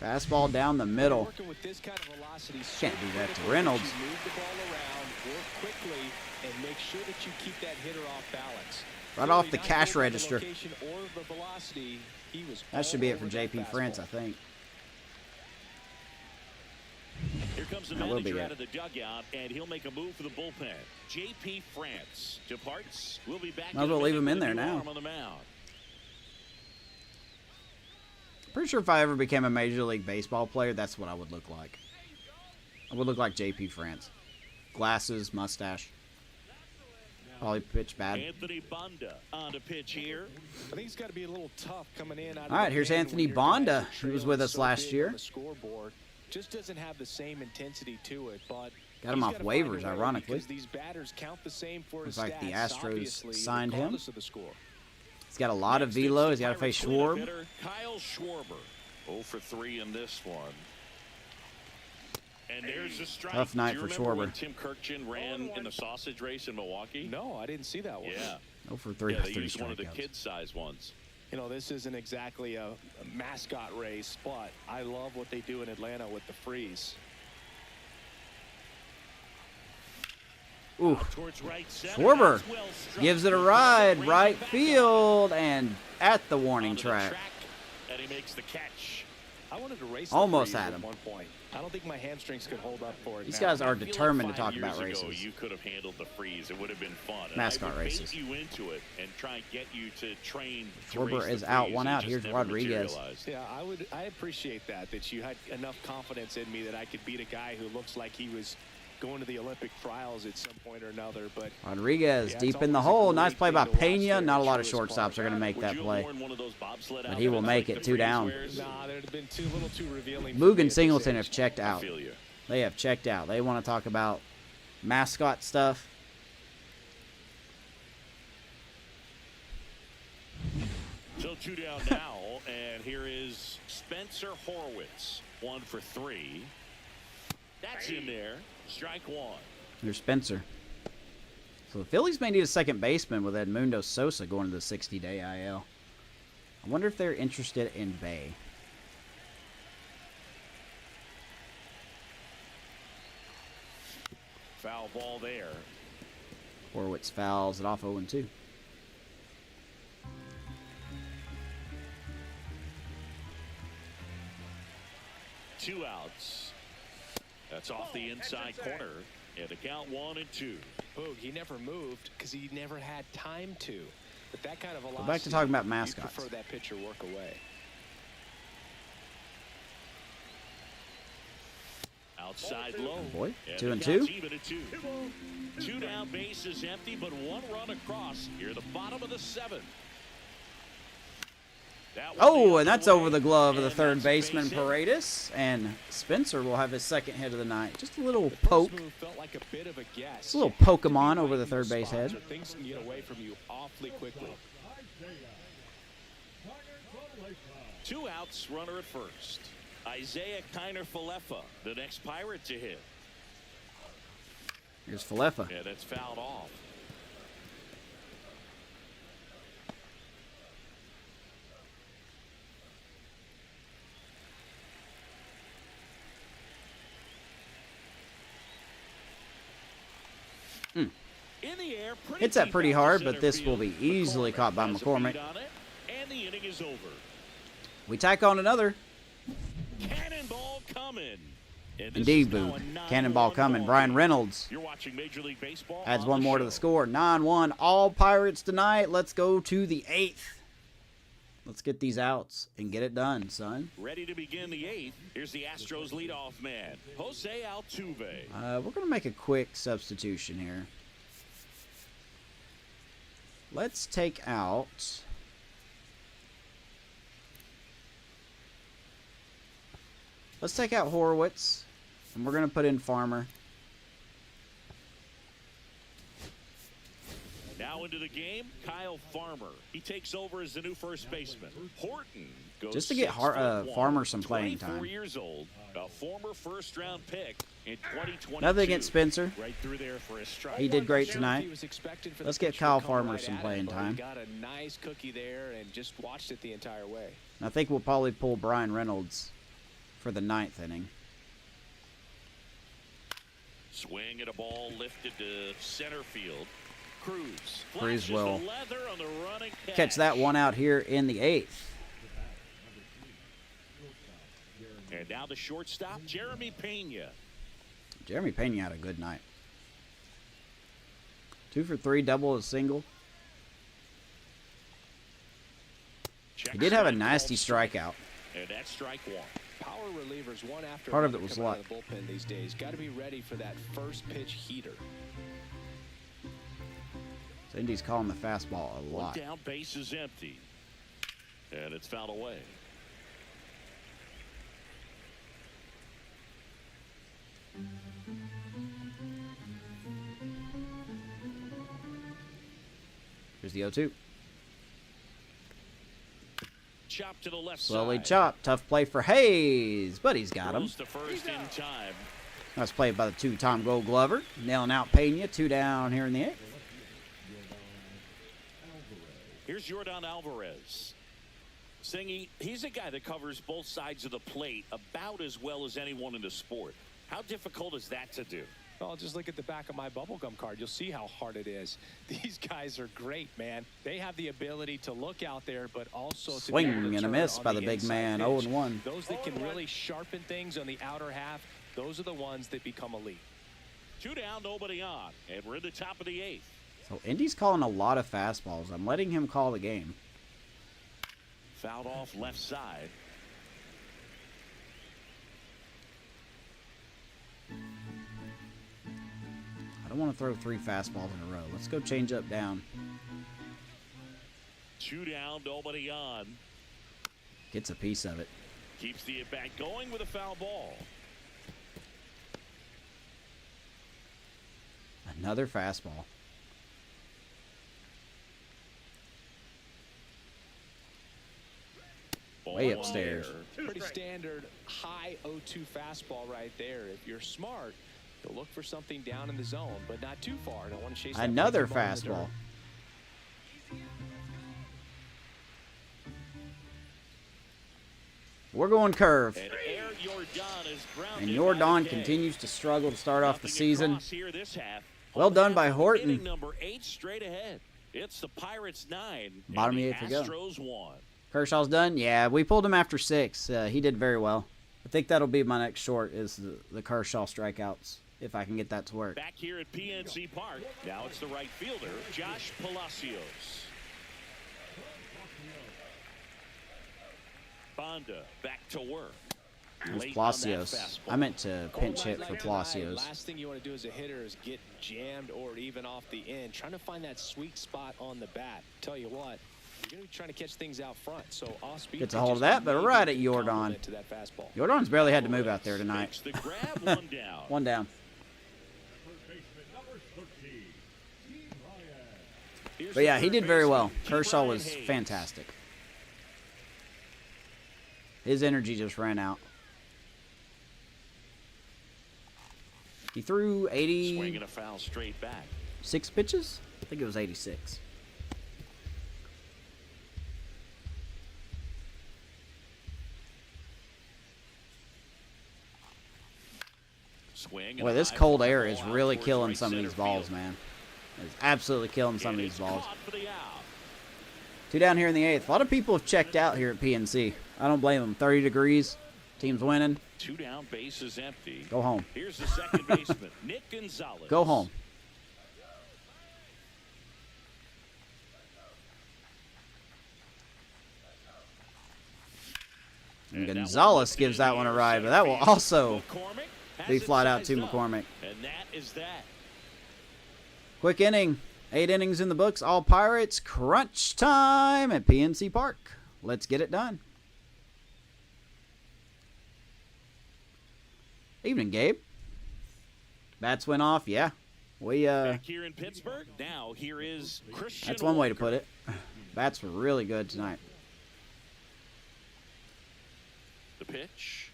Fastball down the middle. Working with this kind of velocity, Can't do that to critical Reynolds. that you move the ball around, work quickly, and make sure that you keep that hitter off balance. Right off Clearly the not cash going with the register. location or the velocity. He was That should be all it for over that JP France, I fastball. think. Here comes the That will be manager it. out of the dugout, and he'll make a move for the bullpen. JP France departs. We'll be back. Might as in a well leave minute him in with a there new now. arm on the mound. Pretty sure if I ever became a Major League Baseball player, that's what I would look like. I would look like JP France. Glasses, mustache. Probably pitch bad. Anthony Bonda on to pitch here. I think it's got to be a little tough coming in. Out of All right, the here's pen Anthony when your guys Bonda. are He was trailing with us so last big year. on the scoreboard. Just doesn't have the same intensity to it, but Got him he's off gotta find a waivers, way ironically. because these batters count the same for his Looks like the stats, Astros obviously, signed him. regardless of the score. He's got a lot of Next, it's velo. the He's got to face Pirates cleanup Schwarb. hitter, Kyle Schwarber. 0 for 3 in this one. And there's the strike. Tough night Do you for remember when Schwarber. Tim Kirkjian ran in the sausage race in Milwaukee? No, I didn't see that one. Yeah. 0 for 3 Yeah, with they 3 used one of the strikeouts. kid-size ones. You know, this isn't exactly a mascot race, but I love what they do in Atlanta with the freeze. Ooh. Towards right center. Schwarber That's well struck. gives it a ride, right field, and at the warning Onto the track. and he makes the catch. I wanted to race Almost the freeze had at him. one point. I don't think my hamstrings could hold up for it. These now. guys are I feel determined like to talk 5 about years ago, races. you could have handled the freeze. It would have been fun. And Mascot I would races. bait you into it and try and get you to train. To Schwarber race is the out, freeze. one It out. just Here's never Rodriguez. materialized. Yeah, I appreciate that you had enough confidence in me that I could beat a guy who looks like he was going to the Olympic trials at some point or another. But Rodriguez yeah, deep it's in the always a hole. great Nice play thing by to watch Pena. there Not a in lot of Truist shortstops are going to make Would that you have play. worn one of those bobsled But he will outfits make like it, the 2 freeze down. wears? nah, there'd have been a little too revealing. for me Moog at and this Singleton age. have checked I out. feel you. They have checked out. They want to talk about mascot stuff. So 2 down now, and here is Spencer Horwitz. 1 for 3. That's in there. Strike 1. There's Spencer. So the Phillies may need a second baseman with Edmundo Sosa going to the 60-day IL. I wonder if they're interested in Bay. Foul ball there. Horwitz fouls it off 0-2. Two outs. That's off the inside corner. And the count 1-2. Boog, he never moved because he never had time to. But that kind of velocity, back to talking about you'd mascots. prefer that pitcher work away. Outside low. Boy, And 2 the and count's 2. even at 2. 2 down, bases empty, but 1 run across. Here, the bottom of the 7th. Oh, and that's over the glove of the third baseman, base hit. Paredes. And Spencer will have his second hit of the night. Just a little The poke. first move felt like a bit of a guess. Just a little Pokemon over the third base head. So things can get away from you awfully quickly. 2 outs, runner at first. Isaiah Kiner-Falefa, the next Pirate to hit. Here's Falefa. Yeah, that's fouled off. In the air, Hits that deep pretty out to hard, but center this will field. be easily caught by has a McCormick. beat on it, and the inning is over. We tack on another. Cannonball coming. And this Indeed, is now Boog. a 9-1 Cannonball coming. ball Brian game. Reynolds You're watching Major League Baseball. adds on one more to show. the score. 9-1. All Pirates tonight. Let's go to the 8th. Let's get these outs and get it done, son. Ready to begin the 8th. Here's the Astros leadoff man, Jose Altuve. We're going to make a quick substitution here. Let's take out... Let's take out Horwitz, and we're going to put in Farmer. Now into the game, Kyle Farmer. He takes over as the new first baseman. Horton goes Just to get 6'1", Farmer some playing 24 time. years old, a former first-round pick in 2022. Nothing against Spencer. Right through there for a strike. He did great He tonight. was expected for the Let's get pitcher to Kyle come Farmer right some at playing him, but he time. got a nice cookie there and just watched it the entire way. I think we'll probably pull Brian Reynolds for the 9th inning. Swing at a ball lifted to center field. Cruz Cruz flashes will the leather on the running catch that one out here in the 8th. And now the shortstop, Jeremy Pena. Jeremy Pena had a good night. 2 for 3, double, a single. He did have a nasty strikeout. And that's strike 1. Power relievers one after Part of another it was coming out luck. of the bullpen these days. Got to be ready for that first pitch heater. So Indy's calling the fastball a One lot. down, base is empty. And it's fouled away. Here's the 0-2. Chop to the left Slowly side. chopped. Tough play for Hayes, but he's got him. Throws to first in time. Nice play by the 2-time Gold Glover. Nailing out Pena. 2 down here in the 8th. Here's Yordan Alvarez. Singy, he's a guy that covers both sides of the plate about as well as anyone in the sport. How difficult is that to do? Well, just look at the back of my bubblegum card. You'll see how hard it is. These guys are great, man. They have the ability to look out there, but also to Swing and a miss by the big man, 0-1. Those that can really sharpen things on the outer half, those are the ones that become elite. 2 down, nobody on, and we're in the top of the 8th. So Indy's calling a lot of fastballs. I'm letting him call the game. Fouled off left side. I don't want to throw 3 fastballs in a row. Let's go change up down. 2 down, nobody on. Gets a piece of it. Keeps the at-bat going with a foul ball. Another fastball. Way upstairs. Pretty standard high 0-2 fastball right there. If you're smart, you'll look for something down in the zone, but not too far. Don't want to chase that Another ball in the fastball. dirt. We're going curve. And Air Yordan is grounded And by Yordan McKay. continues to struggle to start off the Nothing season. across here this half. Well done by Inning Horton. number 8 straight ahead. It's the Pirates 9. Bottom and of the the 8th to go. Astros 1. Kershaw's done. Yeah, we pulled him after 6. He did very well. I think that'll be my next short is the Kershaw strikeouts, if I can get that to work. Back here at PNC Park. Now it's the right fielder, Josh Palacios. Bonda back to work. It was Late on that Palacios. fastball. I meant to pinch hit for Palacios. Last thing you want to do as a hitter is get jammed or even off the end. Trying to find that sweet spot on the bat. Tell you what, you're going to be trying to catch things out front. So off speed. Gets a hold of that, but right at Yordan. To that fastball. Yordan's barely had to move out there tonight. Makes the grab, 1 down. 1 down. But yeah, he did very well. Kershaw was fantastic. His energy just ran out. He threw Swinging a foul straight back. 86 pitches? I think it was 86. Swing. Boy, this cold air is really killing some of these balls, man. It's absolutely killing some of these balls. 2 down here in the 8th. A lot of people have checked out here at PNC. I don't blame them. 30 degrees. Team's winning. 2 down, base is empty. Go home. Here's the second baseman, Nick Gonzalez. Go home. And Gonzalez gives that one a ride, but that will also be flied out to McCormick. And that is that. Quick inning. 8 innings in the books. All Pirates. Crunch time at PNC Park. Let's get it done. Evening, Gabe. Bats went off. Yeah. Back here in Pittsburgh. Now here is Christian. That's one way to put it. Bats were really good tonight. The pitch.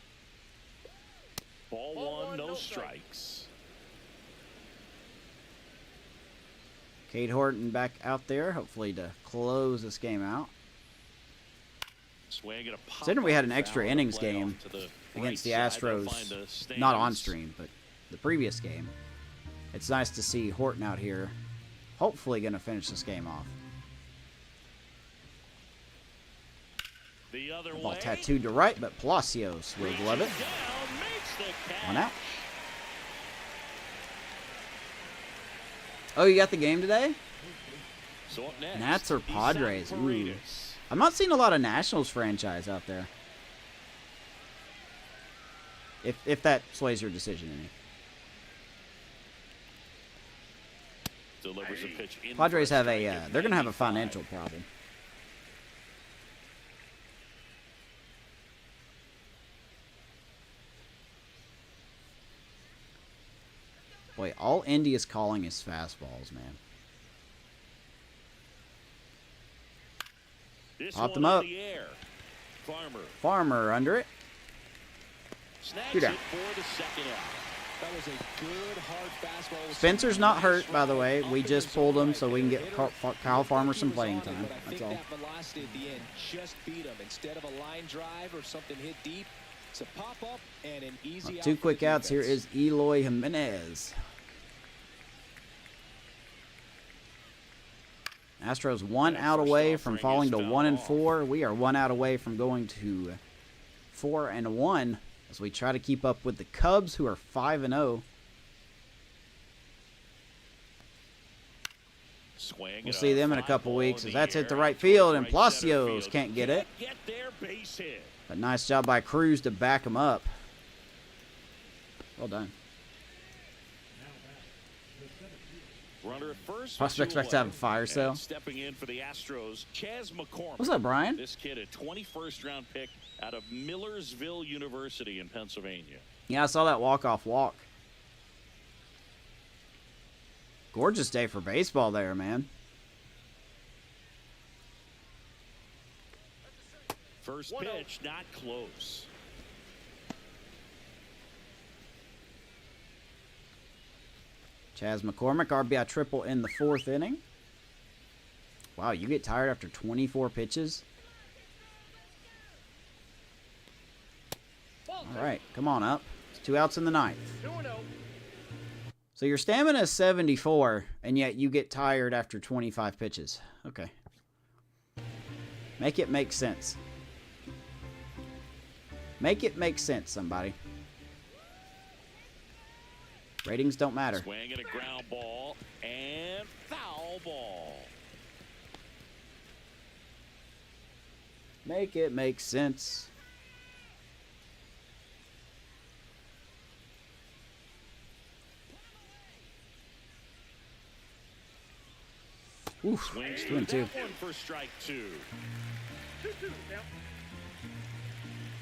Ball 1, no strikes. Cade Horton back out there, hopefully to close this game out. Swing and a pop. Considering we had an extra foul innings play game off to the against the right side. They'll find Astros, the not on stands. stream, but the previous game. It's nice to see Horton out here, hopefully going to finish this game off. The other Ball way. tattooed to right, but Palacios will glove it. Down, makes the catch. 1 out. Oh, you got the game today? So up next, Nats or Padres? Isaac Ooh. Paredes. I'm not seeing a lot of Nationals franchise out there. If that sways your decision any. Delivers a pitch in Padres for have strike a, at they're going to have a 95. financial problem. Boy, all Indy is calling is fastballs, man. This Popped one him in up. the air. Farmer Farmer under it. snags Two down. it for the second out. That was a good, hard fastball. Spencer's not hurt, by the way. We just pulled him so we can get Kyle Farmer some playing time. That's all. That velocity at the end just beat him. Instead of a line drive or something hit deep, it's a pop-up and an easy out. Two quick outs. Here is Eloy Jimenez. Astros 1 out away from falling to 1-4. We are 1 out away from going to 4-1 as we try to keep up with the Cubs, who are 5-0. We'll see them in a couple weeks as that's hit the right field, and Palacios can't get it. But nice job by Cruz to back him up. Well done. Prospects back to have a fire sale. Stepping in for the Astros, Chas McCormick. What's up, Brian? This kid, a 21st round pick out of Millersville University in Pennsylvania. Yeah, I saw that walk-off walk. Gorgeous day for baseball there, man. First pitch, not close. Chas McCormick, RBI triple in the 4th inning. Wow, you get tired after 24 pitches? All right, come on up. It's 2 outs in the 9th. 2-0. So your stamina is 74, and yet you get tired after 25 pitches. Okay. Make it make sense. Make it make sense, somebody. Ratings don't matter. Swing and a ground ball and foul ball. Make it make sense. Oof, Swings 2-2. one for strike 2. 2-2 now.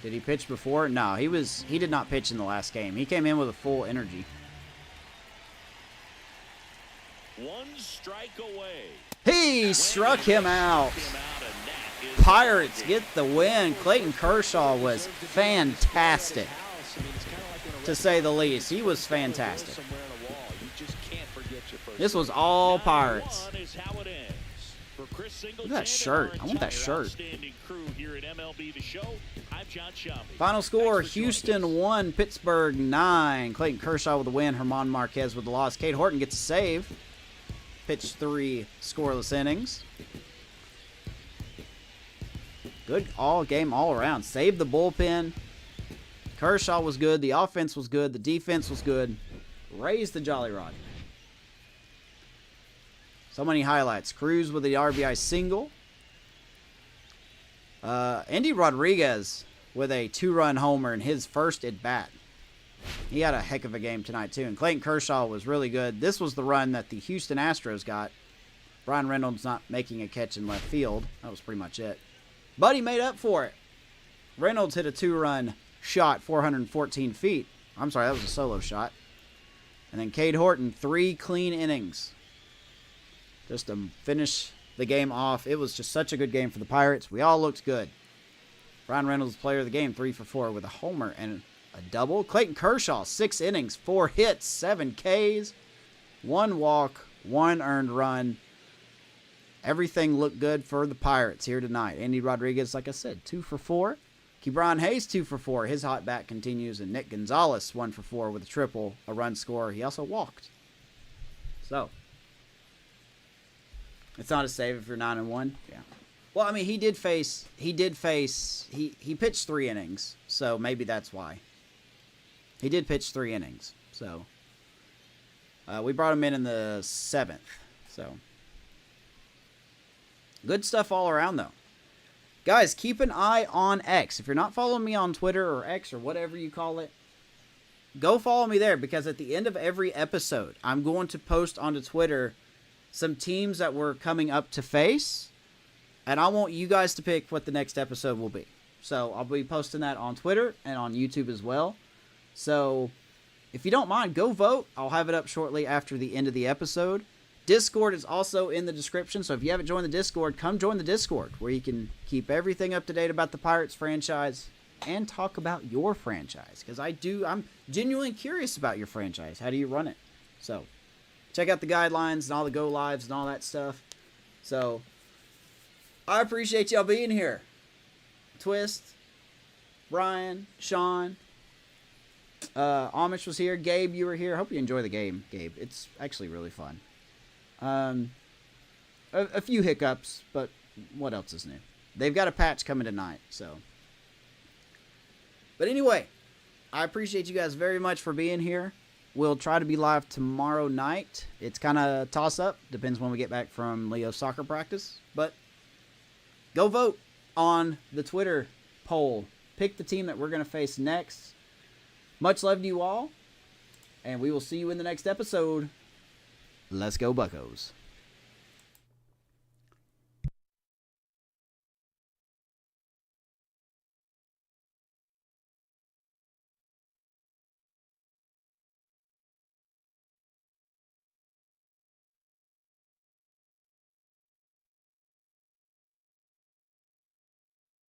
Did he pitch before? No, he did not pitch in the last game. He came in with a full energy. 1 strike away. He struck him out. Pirates get the win. Clayton Kershaw was fantastic, to say the least. He was fantastic. This was all Pirates. Look at that shirt. I want that shirt. Final score, Houston 1, Pittsburgh 9. Clayton Kershaw with the win. Herman Marquez with the loss. Cade Horton gets a save. Pitched 3 scoreless innings. Good game all around. Saved the bullpen. Kershaw was good. The offense was good. The defense was good. Raised the Jolly Rod. So many highlights. Cruz with the RBI single. Andy Rodriguez with a 2-run homer in his first at-bat. He had a heck of a game tonight, too. And Clayton Kershaw was really good. This was the run that the Houston Astros got. Brian Reynolds not making a catch in left field. That was pretty much it. But he made up for it. Reynolds hit a 2-run shot, 414 feet. I'm sorry, that was a solo shot. And then Cade Horton, 3 clean innings. Just to finish the game off. It was just such a good game for the Pirates. We all looked good. Brian Reynolds, player of the game, 3 for 4 with a homer and a double. Clayton Kershaw, 6 innings, 4 hits, 7 Ks, 1 walk, 1 earned run. Everything looked good for the Pirates here tonight. Andy Rodriguez, like I said, 2 for 4. Kebron Hayes, 2 for 4. His hot bat continues. And Nick Gonzalez, 1 for 4 with a triple, a run score. He also walked. So, it's not a save if you're 9-1. Yeah. Well, I mean, he pitched 3 innings. So maybe that's why. He did pitch 3 innings. So, we brought him in the 7th. So, good stuff all around, though. Guys, keep an eye on X. If you're not following me on Twitter or X or whatever you call it, go follow me there, because at the end of every episode, I'm going to post onto Twitter some teams that we're coming up to face, and I want you guys to pick what the next episode will be. So I'll be posting that on Twitter and on YouTube as well. So if you don't mind, go vote. I'll have it up shortly after the end of the episode. Discord is also in the description, so if you haven't joined the Discord, come join the Discord, where you can keep everything up to date about the Pirates franchise, and talk about your franchise. Because I'm genuinely curious about your franchise. How do you run it? So, check out the guidelines and all the go lives and all that stuff. So, I appreciate y'all being here. Twist, Brian, Sean, Amish was here. Gabe, you were here. Hope you enjoy the game, Gabe. It's actually really fun. A few hiccups, but what else is new? They've got a patch coming tonight, so. But anyway, I appreciate you guys very much for being here. We'll try to be live tomorrow night. It's kind of toss-up. Depends when we get back from Leo's soccer practice. But go vote on the Twitter poll. Pick the team that we're going to face next. Much love to you all. And we will see you in the next episode. Let's go, Buccos.